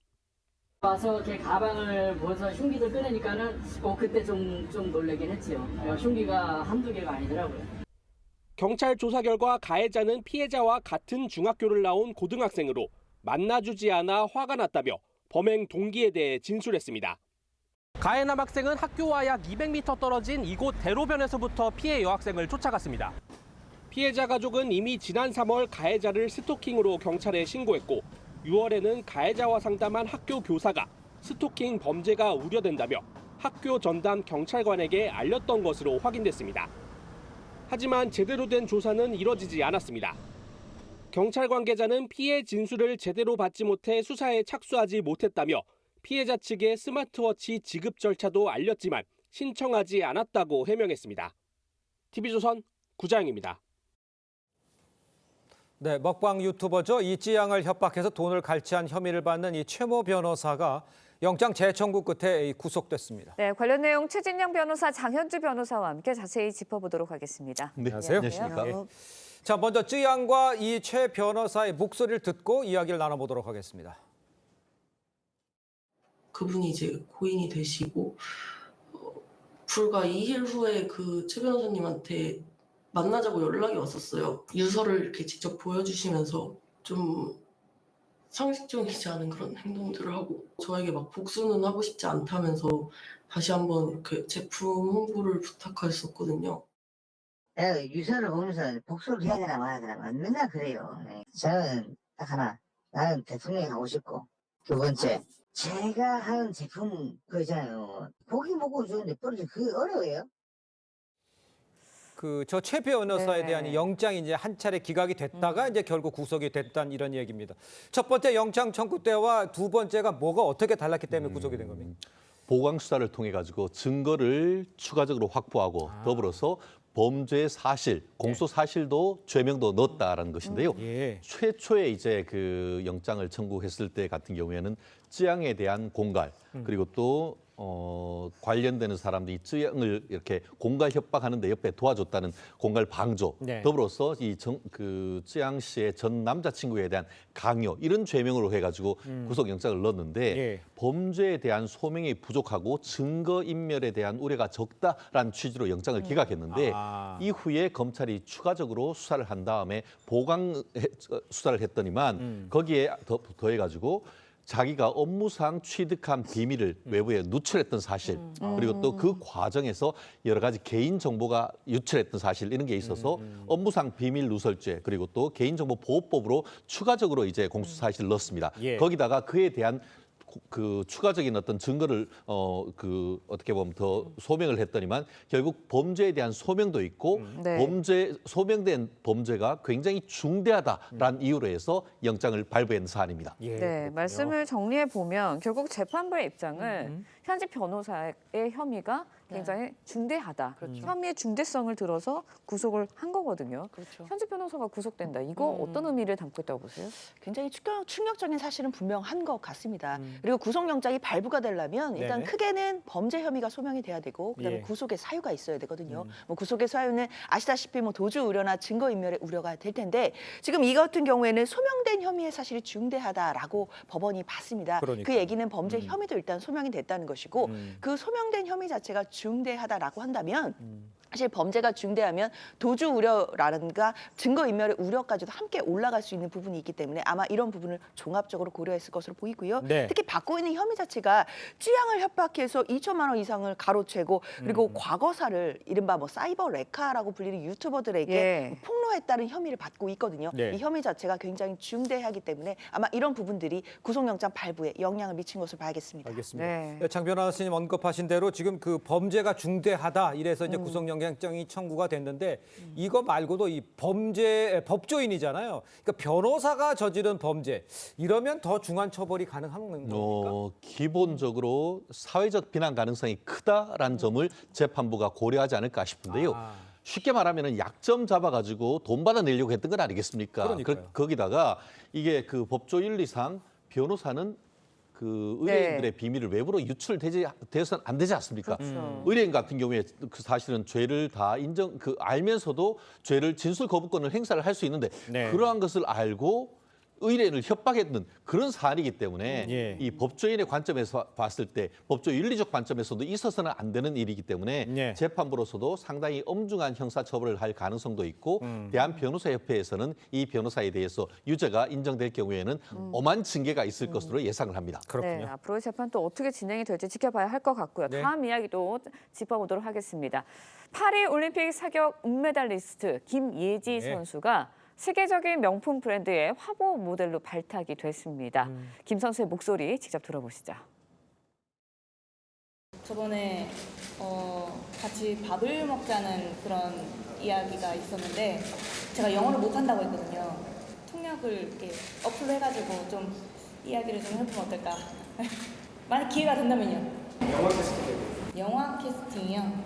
와서 제 가방을 보면서 흉기를 꺼내니까는 그때 좀 놀라긴 했지요. 흉기가 한두 개가 아니더라고요. 경찰 조사 결과 가해자는 피해자와 같은 중학교를 나온 고등학생으로 만나주지 않아 화가 났다며 범행 동기에 대해 진술했습니다. 가해 남학생은 학교와 약 200m 떨어진 이곳 대로변에서부터 피해 여학생을 쫓아갔습니다. 피해자 가족은 이미 지난 3월 가해자를 스토킹으로 경찰에 신고했고 6월에는 가해자와 상담한 학교 교사가 스토킹 범죄가 우려된다며 학교 전담 경찰관에게 알렸던 것으로 확인됐습니다. 하지만 제대로 된 조사는 이뤄지지 않았습니다. 경찰 관계자는 피해 진술을 제대로 받지 못해 수사에 착수하지 못했다며 피해자 측에 스마트워치 지급 절차도 알렸지만 신청하지 않았다고 해명했습니다. TV조선 구자영입니다. 네, 먹방 유튜버죠. 이지양을 협박해서 돈을 갈취한 혐의를 받는 이 최모 변호사가 영장 재청구 끝에 구속됐습니다. 네, 관련 내용 최진영 변호사, 장현주 변호사와 함께 자세히 짚어보도록 하겠습니다. 네, 안녕하십니까. 자, 먼저 쯔양과 이 최 변호사의 목소리를 듣고 이야기를 나눠보도록 하겠습니다. 그분이 이제 고인이 되시고 불과 2일 후에 그 최 변호사님한테 만나자고 연락이 왔었어요. 유서를 이렇게 직접 보여주시면서 좀 상식적이지 않은 그런 행동들을 하고 저에게 막 복수는 하고 싶지 않다면서 다시 한번 이렇게 제품 홍보를 부탁하셨었거든요. 내가 유서를 보면서 복수를 해야 되나 말아야 되나 맨날 그래요. 저는 딱 하나, 나는 대통령이 하고 싶고, 두 번째, 제가 하는 제품 그거 있잖아요. 고기 먹고 주는데 버리지 그게 어려워요? 저 최 변호사에 네. 대한 이 영장이 이제 한 차례 기각이 됐다가 이제 결국 구속이 됐다는 이런 얘기입니다. 첫 번째 영장 청구 때와 두 번째가 뭐가 어떻게 달랐기 때문에 구속이 된 겁니까? 보강 수사를 통해 가지고 증거를 추가적으로 확보하고 더불어서 범죄 사실, 공소 사실도 죄명도 넣었다라는 것인데요. 최초에 이제 그 영장을 청구했을 때 같은 경우에는 쯔양에 대한 공갈 그리고 또 관련되는 사람들이 쯔양을 이렇게 공갈 협박하는데 옆에 도와줬다는 공갈 방조, 더불어서 그 쯔양 씨의 전 남자친구에 대한 강요 이런 죄명으로 해가지고 구속영장을 넣었는데 범죄에 대한 소명이 부족하고 증거 인멸에 대한 우려가 적다라는 취지로 영장을 기각했는데 이후에 검찰이 추가적으로 수사를 한 다음에 보강 수사를 했더니만 거기에 더해가지고 자기가 업무상 취득한 비밀을 외부에 누출했던 사실 그리고 또 그 과정에서 여러 가지 개인 정보가 유출했던 사실 이런 게 있어서 업무상 비밀 누설죄 그리고 또 개인정보보호법으로 추가적으로 이제 공소 사실을 넣었습니다. 거기다가 그에 대한 그 추가적인 어떤 증거를 어떻게 보면 더 소명을 했더니만 결국 범죄에 대한 소명도 있고 소명된 범죄가 굉장히 중대하다라는 이유로 해서 영장을 발부한 사안입니다. 네, 말씀을 정리해 보면 결국 재판부의 입장은 현직 변호사의 혐의가 굉장히 중대하다. 혐의의 중대성을 들어서 구속을 한 거거든요. 현직 변호사가 구속된다. 이거 어떤 의미를 담고 있다고 보세요? 굉장히 충격적인 사실은 분명한 것 같습니다. 그리고 구속영장이 발부가 되려면 일단 크게는 범죄 혐의가 소명이 돼야 되고 그다음에 구속의 사유가 있어야 되거든요. 뭐 구속의 사유는 아시다시피 뭐 도주 우려나 증거 인멸의 우려가 될 텐데 지금 이 같은 경우에는 소명된 혐의의 사실이 중대하다라고 법원이 봤습니다. 그 얘기는 범죄 혐의도 일단 소명이 됐다는 것이고 그 소명된 혐의 자체가 중대하다라고 한다면 사실 범죄가 중대하면 도주 우려라든가 증거인멸의 우려까지도 함께 올라갈 수 있는 부분이 있기 때문에 아마 이런 부분을 종합적으로 고려했을 것으로 보이고요. 특히 받고 있는 혐의 자체가 쯔양을 협박해서 2천만 원 이상을 가로채고 그리고 과거사를 이른바 뭐 사이버 레카라고 불리는 유튜버들에게 폭로했다는 혐의를 받고 있거든요. 이 혐의 자체가 굉장히 중대하기 때문에 아마 이런 부분들이 구속영장 발부에 영향을 미친 것으로 봐야겠습니다. 알겠습니다. 장 변호사님 언급하신 대로 지금 그 범죄가 중대하다 이래서 이제 구속영장이 청구가 됐는데 이거 말고도 이 범죄 법조인이잖아요. 그러니까 변호사가 저지른 범죄 이러면 더 중한 처벌이 가능한 겁니까? 기본적으로 사회적 비난 가능성이 크다라는 점을 재판부가 고려하지 않을까 싶은데요. 쉽게 말하면 약점 잡아가지고 돈 받아내려고 했던 건 아니겠습니까? 거기다가 이게 그 법조 윤리상 변호사는 그 의뢰인들의 비밀을 외부로 유출돼서는 안 되지 않습니까? 의뢰인 같은 경우에 그 사실은 죄를 다 알면서도 죄를 진술 거부권을 행사를 할 수 있는데 그러한 것을 알고 의뢰인을 협박했던 그런 사안이기 때문에 이 법조인의 관점에서 봤을 때 법조 윤리적 관점에서도 있어서는 안 되는 일이기 때문에 재판부로서도 상당히 엄중한 형사처벌을 할 가능성도 있고 대한변호사협회에서는 이 변호사에 대해서 유죄가 인정될 경우에는 엄한 징계가 있을 것으로 예상을 합니다. 네, 앞으로의 재판 또 어떻게 진행이 될지 지켜봐야 할 것 같고요. 다음 이야기도 짚어보도록 하겠습니다. 파리 올림픽 사격 은메달리스트 김예지 선수가 세계적인 명품 브랜드의 화보 모델로 발탁이 됐습니다. 김 선수의 목소리 직접 들어보시죠. 저번에 같이 밥을 먹자는 그런 이야기가 있었는데 제가 영어를 못한다고 했거든요. 통역을 이렇게 어플로 해가지고 좀 이야기를 좀 해보면 어떨까. 만약 기회가 된다면요. 영화 캐스팅. 영화 캐스팅이요.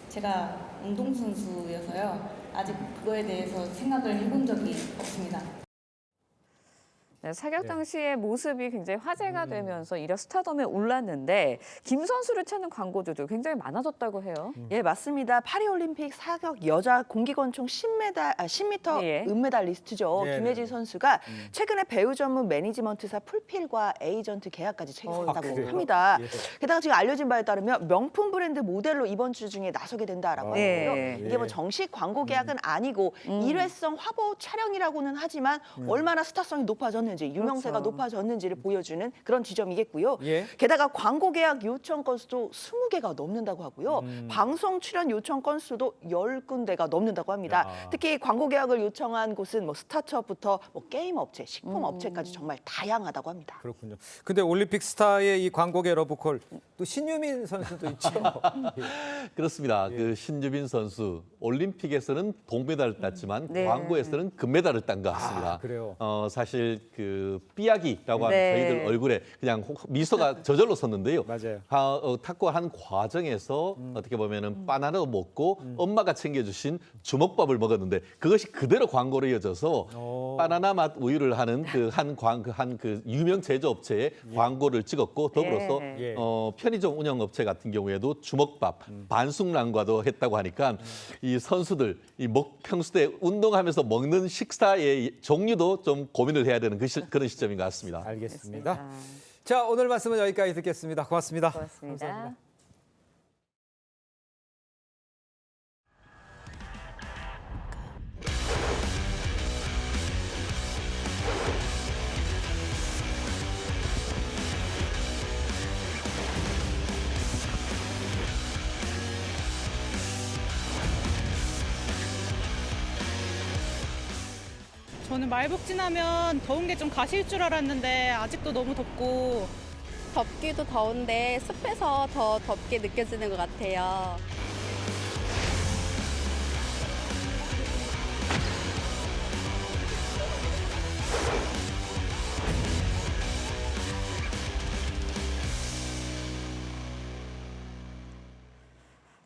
제가 운동선수여서요. 아직 그거에 대해서 생각을 해본 적이 없습니다. 네, 사격 당시의 모습이 굉장히 화제가 되면서 이력 스타덤에 올랐는데 김 선수를 찾는 광고주도 굉장히 많아졌다고 해요. 예, 맞습니다. 파리올림픽 사격 여자 공기권총 10m 예. 은메달리스트죠. 네, 김혜지 선수가 최근에 배우 전문 매니지먼트사 풀필과 에이전트 계약까지 체결했다고 그래요? 합니다. 예. 게다가 지금 알려진 바에 따르면 명품 브랜드 모델로 이번 주 중에 나서게 된다라고 하고요. 예. 이게 뭐 정식 광고 계약은 아니고 일회성 화보 촬영이라고는 하지만 얼마나 스타성이 높아졌는지 유명세가 그렇죠. 높아졌는지를 보여주는 그런 지점이겠고요. 예. 게다가 광고 계약 요청 건수도 20개가 넘는다고 하고요. 방송 출연 요청 건수도 10군데가 넘는다고 합니다. 특히 광고 계약을 요청한 곳은 뭐 스타트업부터 뭐 게임 업체, 식품 업체까지 정말 다양하다고 합니다. 그렇군요. 근데 올림픽 스타의 이 광고계 러브콜 또 신유민 선수도 있죠. 그렇습니다. 그 신유빈 선수 올림픽에서는 동메달을 땄지만 네. 광고에서는 금메달을 딴 것 같습니다. 그래요? 사실 그 삐약이라고 하는 네. 저희들 얼굴에 그냥 미소가 저절로 섰는데요. 맞아요. 탁구한 과정에서 어떻게 보면은 바나나도 먹고 엄마가 챙겨주신 주먹밥을 먹었는데 그것이 그대로 광고로 이어져서 바나나 맛 우유를 하는 그 유명 제조업체에 광고를 찍었고 더불어서 예. 편의점 운영업체 같은 경우에도 주먹밥 반숙란과도 했다고 하니까 이 선수들 평소에 운동하면서 먹는 식사의 종류도 좀 고민을 해야 되는 그런 시점인 것 같습니다. 알겠습니다. 자, 오늘 말씀은 여기까지 듣겠습니다. 고맙습니다. 고맙습니다. 감사합니다. 저는 말복 지나면 더운 게 좀 가실 줄 알았는데 아직도 너무 덥고 덥기도 더운데 습해서 더 덥게 느껴지는 것 같아요.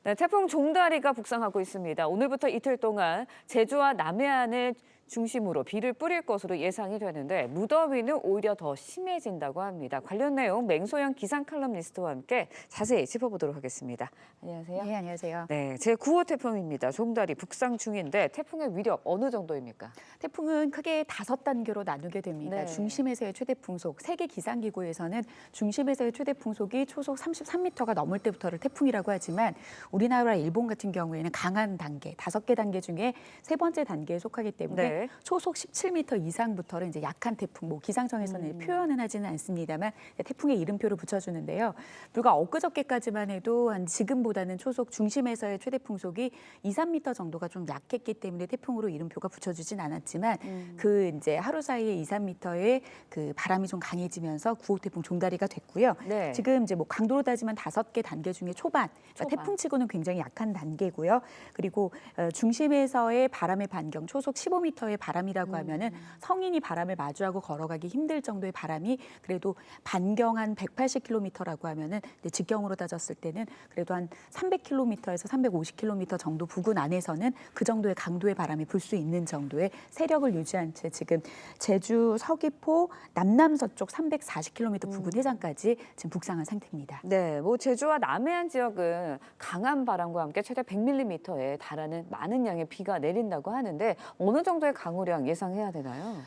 네, 태풍 종다리가 북상하고 있습니다. 오늘부터 이틀 동안 제주와 남해안을 중심으로 비를 뿌릴 것으로 예상이 되는데 무더위는 오히려 더 심해진다고 합니다. 관련 내용 맹소영 기상 칼럼니스트와 함께 자세히 짚어보도록 하겠습니다. 안녕하세요. 네, 안녕하세요. 네, 제9호 태풍입니다. 종다리 북상 중인데 태풍의 위력 어느 정도입니까? 태풍은 크게 5단계로 나누게 됩니다. 네. 중심에서의 최대 풍속, 세계 기상기구에서는 중심에서의 최대 풍속이 초속 33m가 넘을 때부터를 태풍이라고 하지만 우리나라 일본 같은 경우에는 강한 단계, 5개 단계 중에 3번째 단계에 속하기 때문에 네. 초속 17m 이상부터는 이제 약한 태풍, 뭐 기상청에서는 표현은 하지는 않습니다만 태풍의 이름표를 붙여주는데요. 불과 엊그저께까지만 해도 한 지금보다는 초속 중심에서의 최대 풍속이 2, 3m 정도가 좀 약했기 때문에 태풍으로 이름표가 붙여주진 않았지만 그 이제 하루 사이에 2, 3m의 그 바람이 좀 강해지면서 9호 태풍 종다리가 됐고요. 네. 지금 이제 뭐 강도로 따지면 5개 단계 중에 초반, 그러니까 태풍치고는 굉장히 약한 단계고요. 그리고 중심에서의 바람의 반경 초속 15m의 바람이라고 하면은 성인이 바람을 마주하고 걸어가기 힘들 정도의 바람이 그래도 반경 한 180km라고 하면은 직경으로 따졌을 때는 그래도 한 300km에서 350km 정도 부근 안에서는 그 정도의 강도의 바람이 불 수 있는 정도의 세력을 유지한 채 지금 제주 서귀포 남남서쪽 340km 부근 해상까지 지금 북상한 상태입니다. 네, 뭐 제주와 남해안 지역은 강한 바람과 함께 최대 100mm에 달하는 많은 양의 비가 내린다고 하는데 어느 정도의 강우량 예상해야 되나요?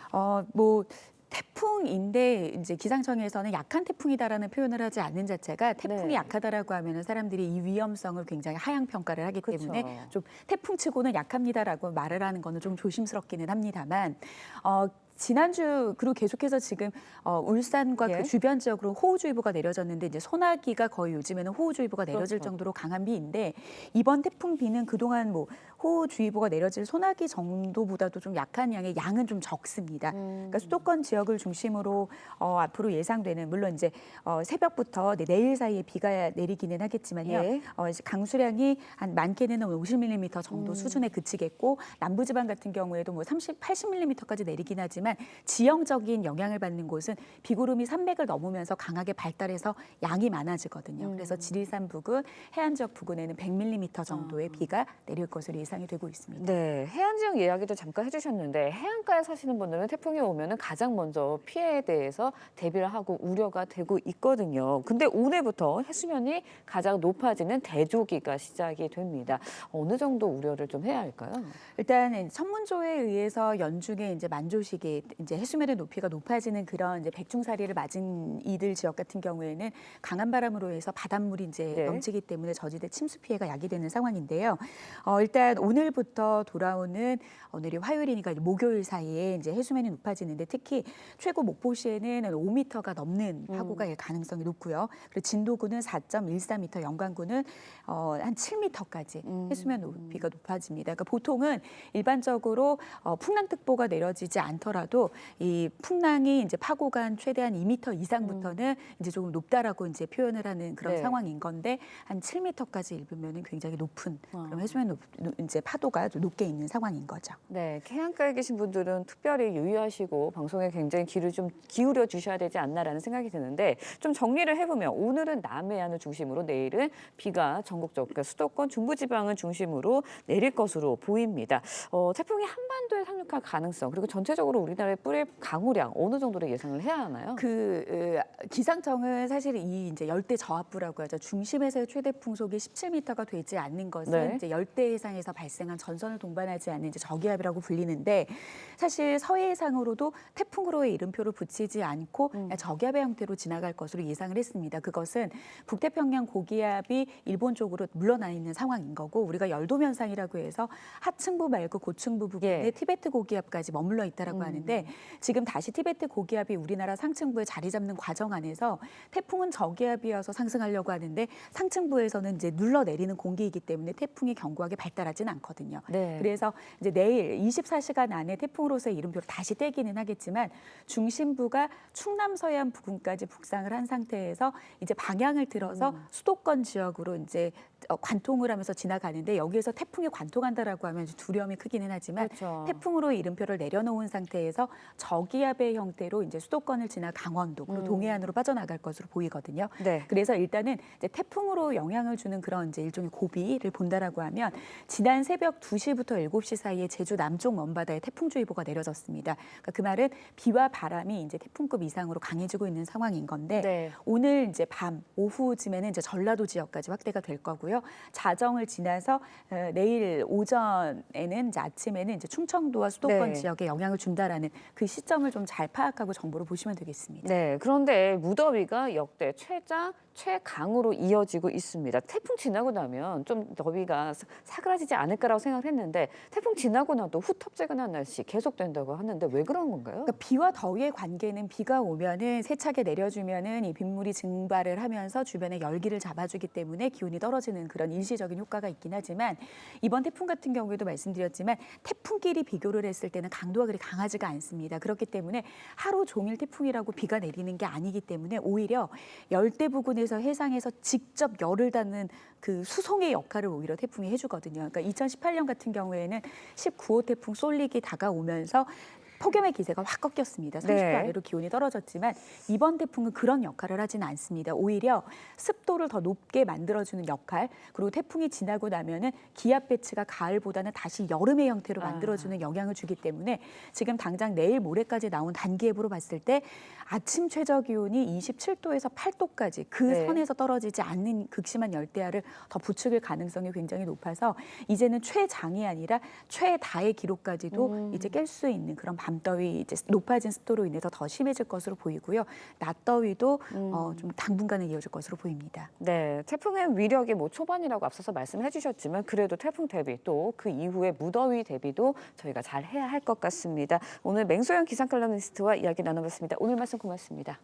뭐 태풍인데 이제 기상청에서는 약한 태풍이다라는 표현을 하지 않는 자체가 태풍이 네. 약하다라고 하면은 사람들이 이 위험성을 굉장히 하향 평가를 하기 때문에 그렇죠. 좀 태풍치고는 약합니다라고 말을 하는 거는 좀 조심스럽기는 합니다만 지난주 그리고 계속해서 지금 울산과 예. 그 주변 지역으로 호우주의보가 내려졌는데 이제 소나기가 거의 요즘에는 호우주의보가 내려질 그렇죠. 정도로 강한 비인데 이번 태풍 비는 그동안 뭐 호우주의보가 내려질 소나기 정도보다도 좀 약한 양은 좀 적습니다. 그러니까 수도권 지역을 중심으로 앞으로 예상되는 물론 이제 새벽부터 내일 사이에 비가 내리기는 하겠지만요. 예. 이제 강수량이 한 많게는 50mm 정도 수준에 그치겠고 남부지방 같은 경우에도 뭐 80mm까지 내리긴 하지만 지형적인 영향을 받는 곳은 비구름이 산맥을 넘으면서 강하게 발달해서 양이 많아지거든요. 그래서 지리산 부근, 해안 지역 부근에는 100mm 정도의 비가 내릴 것으로 예상이 되고 있습니다. 네, 해안 지역 이야기도 잠깐 해주셨는데 해안가에 사시는 분들은 태풍이 오면은 가장 먼저 피해에 대해서 대비를 하고 우려가 되고 있거든요. 근데 오늘부터 해수면이 가장 높아지는 대조기가 시작이 됩니다. 어느 정도 우려를 좀 해야 할까요? 일단 천문조에 의해서 연중에 이제 만조시기 이제 해수면의 높이가 높아지는 그런 이제 백중사리를 맞은 이들 지역 같은 경우에는 강한 바람으로 해서 바닷물이 이제 네. 넘치기 때문에 저지대 침수 피해가 야기되는 상황인데요. 일단 오늘부터 돌아오는 오늘이 화요일이니까 목요일 사이에 이제 해수면이 높아지는데 특히 최고 목포시에는 5m가 넘는 파고가 일 가능성이 높고요. 그리고 진도구는 4.14m, 영광구는 한 7m까지 해수면 높이가 높아집니다. 그러니까 보통은 일반적으로 풍랑특보가 내려지지 않더라도 이 풍랑이 이제 파고가 한 최대한 2m 이상부터는 이제 조금 높다라고 이제 표현을 하는 그런 네. 상황인 건데 한 7m까지 일부면은 굉장히 높은 그럼 해수면 이제 파도가 좀 높게 있는 상황인 거죠. 네, 해안가에 계신 분들은 특별히 유의하시고 방송에 굉장히 귀를 좀 기울여 주셔야 되지 않나라는 생각이 드는데 좀 정리를 해보면 오늘은 남해안을 중심으로 내일은 비가 전국적 그러니까 수도권 중부지방을 중심으로 내릴 것으로 보입니다. 태풍이 한반도에 상륙할 가능성 그리고 전체적으로 우리나라의 뿌릴 강우량 어느 정도로 예상을 해야 하나요? 기상청은 사실 이 이제 열대 저압부라고 하죠. 중심에서의 최대 풍속이 17m가 되지 않는 것은 네. 이제 열대 해상에서 발생한 전선을 동반하지 않는 이제 저기압이라고 불리는데 사실 서해상으로도 태풍으로의 이름표를 붙이지 않고 저기압의 형태로 지나갈 것으로 예상을 했습니다. 그것은 북태평양 고기압이 일본 쪽으로 물러나 있는 상황인 거고 우리가 열돔 현상이라고 해서 하층부 말고 고층부 부분에 티베트 고기압까지 머물러 있다라고 하는데 지금 다시 티베트 고기압이 우리나라 상층부에 자리 잡는 과정 안에서 태풍은 저기압이어서 상승하려고 하는데 상층부에서는 이제 눌러내리는 공기이기 때문에 태풍이 견고하게 발달하지는 않거든요. 네. 그래서 이제 내일 24시간 안에 태풍으로서의 이름표를 다시 떼기는 하겠지만 중심부가 충남 서해안 부근까지 북상을 한 상태에서 이제 방향을 틀어서 수도권 지역으로 이제 관통을 하면서 지나가는데 여기에서 태풍이 관통한다라고 하면 두려움이 크기는 하지만 그렇죠. 태풍으로 이름표를 내려놓은 상태에서 저기압의 형태로 이제 수도권을 지나 강원도 그리고 동해안으로 빠져나갈 것으로 보이거든요. 네. 그래서 일단은 이제 태풍으로 영향을 주는 그런 이제 일종의 고비를 본다라고 하면 지난 새벽 2시부터 7시 사이에 제주 남쪽 먼바다에 태풍주의보가 내려졌습니다. 그러니까 그 말은 비와 바람이 이제 태풍급 이상으로 강해지고 있는 상황인 건데 네. 오늘 이제 밤 오후쯤에는 이제 전라도 지역까지 확대가 될 거고요. 자정을 지나서 내일 오전에는 이제 아침에는 이제 충청도와 수도권 네. 지역에 영향을 준다라는 그 시점을 좀 잘 파악하고 정보를 보시면 되겠습니다. 네, 그런데 무더위가 역대 최강으로 이어지고 있습니다. 태풍 지나고 나면 좀 더위가 사그라지지 않을까라고 생각을 했는데 태풍 지나고 나도 후텁지근한 날씨 계속된다고 하는데 왜 그런 건가요? 그러니까 비와 더위의 관계는 비가 오면은 세차게 내려주면은 이 빗물이 증발을 하면서 주변에 열기를 잡아주기 때문에 기온이 떨어지는 그런 일시적인 효과가 있긴 하지만 이번 태풍 같은 경우에도 말씀드렸지만 태풍끼리 비교를 했을 때는 강도가 그리 강하지가 않습니다. 그렇기 때문에 하루 종일 태풍이라고 비가 내리는 게 아니기 때문에 오히려 열대 부근에서 해상에서 직접 열을 닫는 그 수송의 역할을 오히려 태풍이 해주거든요. 그러니까 2018년 같은 경우에는 19호 태풍 쏠릭이 다가오면서 폭염의 기세가 확 꺾였습니다. 30도 네. 아래로 기온이 떨어졌지만 이번 태풍은 그런 역할을 하지는 않습니다. 오히려 습도를 더 높게 만들어주는 역할 그리고 태풍이 지나고 나면은 기압 배치가 가을보다는 다시 여름의 형태로 만들어주는 영향을 주기 때문에 지금 당장 내일 모레까지 나온 단기예보로 봤을 때 아침 최저 기온이 27도에서 8도까지 그 네. 선에서 떨어지지 않는 극심한 열대야를 더 부추길 가능성이 굉장히 높아서 이제는 최장이 아니라 최다의 기록까지도 이제 깰 수 있는 그런 밤 밤더위 이제 높아진 습도로 인해서 더 심해질 것으로 보이고요. 낮더위도 좀 당분간은 이어질 것으로 보입니다. 네, 태풍의 위력이 뭐 초반이라고 앞서서 말씀해 주셨지만 그래도 태풍 대비 또 그 이후에 무더위 대비도 저희가 잘 해야 할 것 같습니다. 오늘 맹소영 기상칼럼니스트와 이야기 나눠봤습니다. 오늘 말씀 고맙습니다.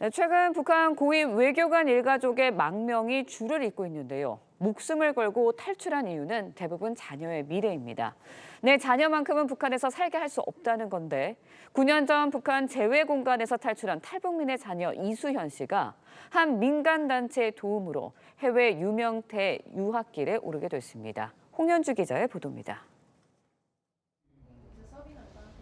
네, 최근 북한 고위 외교관 일가족의 망명이 줄을 잇고 있는데요. 목숨을 걸고 탈출한 이유는 대부분 자녀의 미래입니다. 내 자녀만큼은 북한에서 살게 할 수 없다는 건데 9년 전 북한 재외공간에서 탈출한 탈북민의 자녀 이수현 씨가 한 민간단체의 도움으로 해외 유명태 유학길에 오르게 됐습니다. 홍현주 기자의 보도입니다.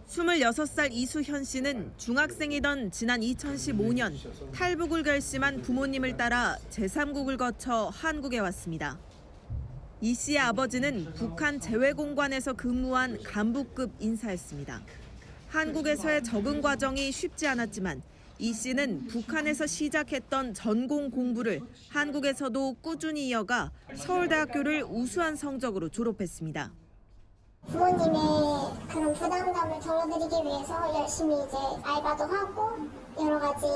26살 이수현 씨는 중학생이던 지난 2015년 탈북을 결심한 부모님을 따라 제3국을 거쳐 한국에 왔습니다. 이 씨의 아버지는 북한 재외공관에서 근무한 간부급 인사였습니다. 한국에서의 적응 과정이 쉽지 않았지만 이 씨는 북한에서 시작했던 전공 공부를 한국에서도 꾸준히 이어가 서울대학교를 우수한 성적으로 졸업했습니다. 부모님의 그런 부담감을 덜어드리기 위해서 열심히 이제 알바도 하고 여러 가지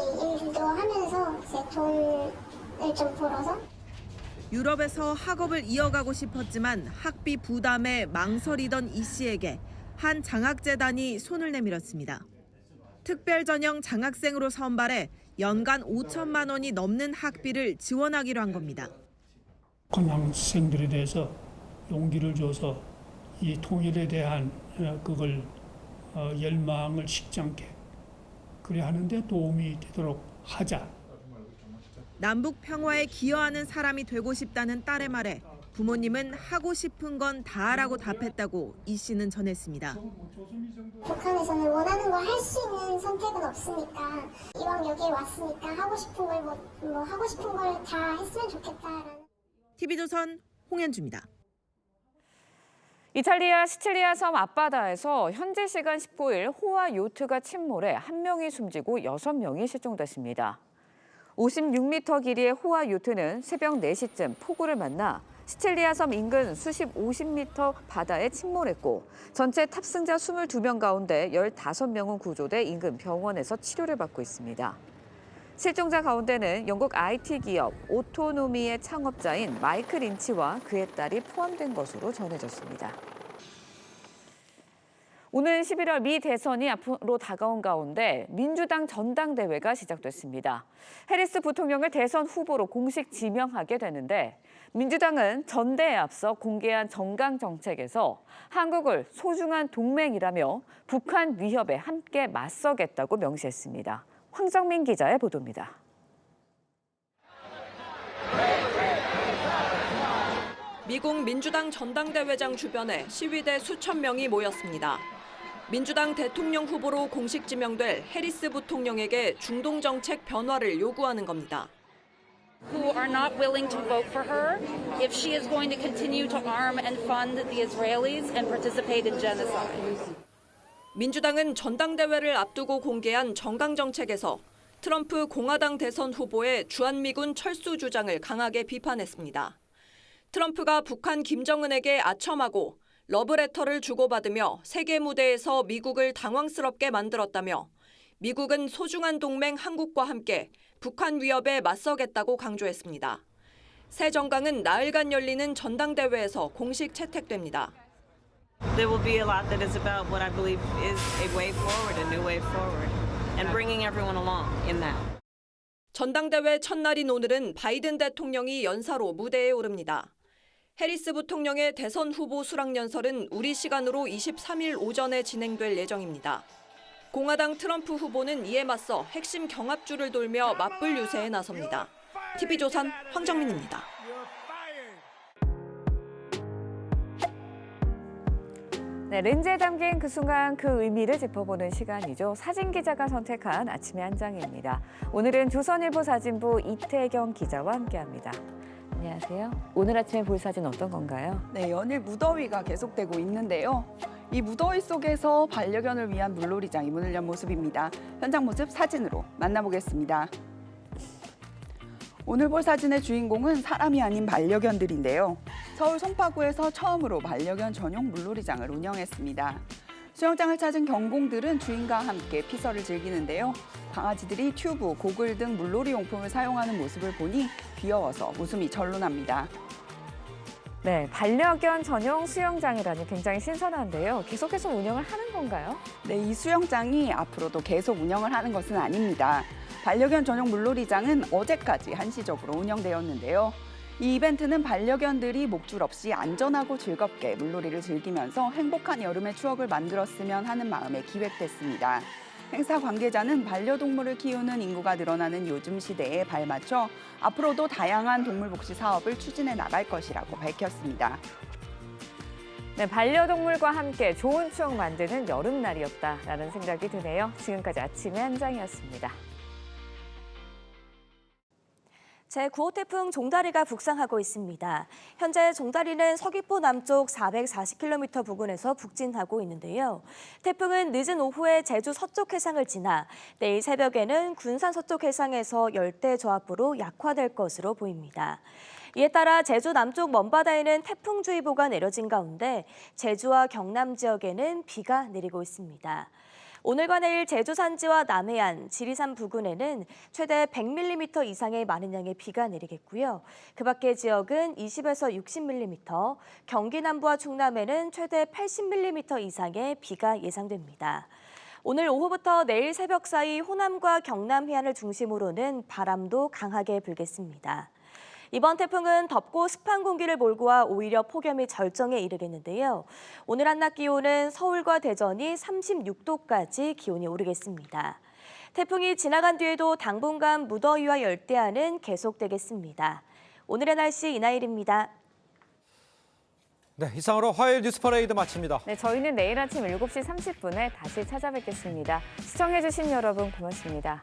일도 하면서 이제 돈을 좀 벌어서 유럽에서 학업을 이어가고 싶었지만 학비 부담에 망설이던 이 씨에게 한 장학재단이 손을 내밀었습니다. 특별전형 장학생으로 선발해 연간 5천만 원이 넘는 학비를 지원하기로 한 겁니다. 북한 학생들에 대해서 용기를 줘서 이 통일에 대한 그걸 열망을 식지 않게 그래 하는데 도움이 되도록 하자. 남북 평화에 기여하는 사람이 되고 싶다는 딸의 말에 부모님은 하고 싶은 건 다 하라고 답했다고 이 씨는 전했습니다. 북한에서는 원하는 걸 할 수 있는 선택은 없으니까 이왕 여기에 왔으니까 하고 싶은 걸 하고 싶은 걸 다 했으면 좋겠다라는. TV조선 홍현주입니다. 이탈리아 시칠리아 섬 앞바다에서 현지 시간 15일 호화 요트가 침몰해 1명이 숨지고 6명이 실종됐습니다. 56m 길이의 호화 요트는 새벽 4시쯤 폭우를 만나 시칠리아 섬 인근 수십 50m 바다에 침몰했고 전체 탑승자 22명 가운데 15명은 구조돼 인근 병원에서 치료를 받고 있습니다. 실종자 가운데는 영국 IT 기업 오토노미의 창업자인 마이클 린치와 그의 딸이 포함된 것으로 전해졌습니다. 오는 11월 미 대선이 앞으로 다가온 가운데 민주당 전당대회가 시작됐습니다. 해리스 부통령을 대선 후보로 공식 지명하게 되는데 민주당은 전대에 앞서 공개한 정강 정책에서 한국을 소중한 동맹이라며 북한 위협에 함께 맞서겠다고 명시했습니다. 황정민 기자의 보도입니다. 미국 민주당 전당대회장 주변에 시위대 수천 명이 모였습니다. 민주당 대통령 후보로 공식 지명될 해리스 부통령에게 중동 정책 변화를 요구하는 겁니다. who are not willing to vote for her if she is going to continue to arm and fund the Israelis and participate in genocide. 민주당은 전당대회를 앞두고 공개한 정강 정책에서 트럼프 공화당 대선 후보의 주한미군 철수 주장을 강하게 비판했습니다. 트럼프가 북한 김정은에게 아첨하고 러브레터를 주고받으며 세계 무대에서 미국을 당황스럽게 만들었다며 미국은 소중한 동맹 한국과 함께 북한 위협에 맞서겠다고 강조했습니다. 새 정강은 나흘간 열리는 전당대회에서 공식 채택됩니다. There will be a lot that is about what I believe is a way forward, a new way forward, and bringing everyone along in that. 전당대회 첫날인 오늘은 바이든 대통령이 연사로 무대에 오릅니다. 해리스 부통령의 대선 후보 수락연설은 우리 시간으로 23일 오전에 진행될 예정입니다. 공화당 트럼프 후보는 이에 맞서 핵심 경합주를 돌며 맞불 유세에 나섭니다. TV조선 황정민입니다. 네, 렌즈에 담긴 그 순간 그 의미를 짚어보는 시간이죠. 사진 기자가 선택한 아침의 한 장입니다. 오늘은 조선일보 사진부 이태경 기자와 함께합니다. 안녕하세요. 오늘 아침에 볼 사진 어떤 건가요? 네, 연일 무더위가 계속되고 있는데요. 이 무더위 속에서 반려견을 위한 물놀이장이 문을 연 모습입니다. 현장 모습 사진으로 만나보겠습니다. 오늘 볼 사진의 주인공은 사람이 아닌 반려견들인데요. 서울 송파구에서 처음으로 반려견 전용 물놀이장을 운영했습니다. 수영장을 찾은 경공들은 주인과 함께 피서를 즐기는데요. 강아지들이 튜브, 고글 등 물놀이 용품을 사용하는 모습을 보니 귀여워서 웃음이 절로 납니다. 네, 반려견 전용 수영장이라니 굉장히 신선한데요. 계속해서 운영을 하는 건가요? 네, 이 수영장이 앞으로도 계속 운영을 하는 것은 아닙니다. 반려견 전용 물놀이장은 어제까지 한시적으로 운영되었는데요. 이 이벤트는 반려견들이 목줄 없이 안전하고 즐겁게 물놀이를 즐기면서 행복한 여름의 추억을 만들었으면 하는 마음에 기획됐습니다. 행사 관계자는 반려동물을 키우는 인구가 늘어나는 요즘 시대에 발맞춰 앞으로도 다양한 동물 복지 사업을 추진해 나갈 것이라고 밝혔습니다. 네, 반려동물과 함께 좋은 추억 만드는 여름날이었다라는 생각이 드네요. 지금까지 아침의 한장이었습니다. 제9호 태풍 종다리가 북상하고 있습니다. 현재 종다리는 서귀포 남쪽 440km 부근에서 북진하고 있는데요. 태풍은 늦은 오후에 제주 서쪽 해상을 지나 내일 새벽에는 군산 서쪽 해상에서 열대 저압부로 약화될 것으로 보입니다. 이에 따라 제주 남쪽 먼바다에는 태풍주의보가 내려진 가운데 제주와 경남 지역에는 비가 내리고 있습니다. 오늘과 내일 제주 산지와 남해안, 지리산 부근에는 최대 100mm 이상의 많은 양의 비가 내리겠고요. 그 밖의 지역은 20에서 60mm, 경기 남부와 충남에는 최대 80mm 이상의 비가 예상됩니다. 오늘 오후부터 내일 새벽 사이 호남과 경남 해안을 중심으로는 바람도 강하게 불겠습니다. 이번 태풍은 덥고 습한 공기를 몰고 와 오히려 폭염이 절정에 이르겠는데요. 오늘 한낮 기온은 서울과 대전이 36도까지 기온이 오르겠습니다. 태풍이 지나간 뒤에도 당분간 무더위와 열대야는 계속되겠습니다. 오늘의 날씨 이나일입니다. 네, 이상으로 화요일 뉴스 퍼레이드 마칩니다. 네, 저희는 내일 아침 7시 30분에 다시 찾아뵙겠습니다. 시청해주신 여러분 고맙습니다.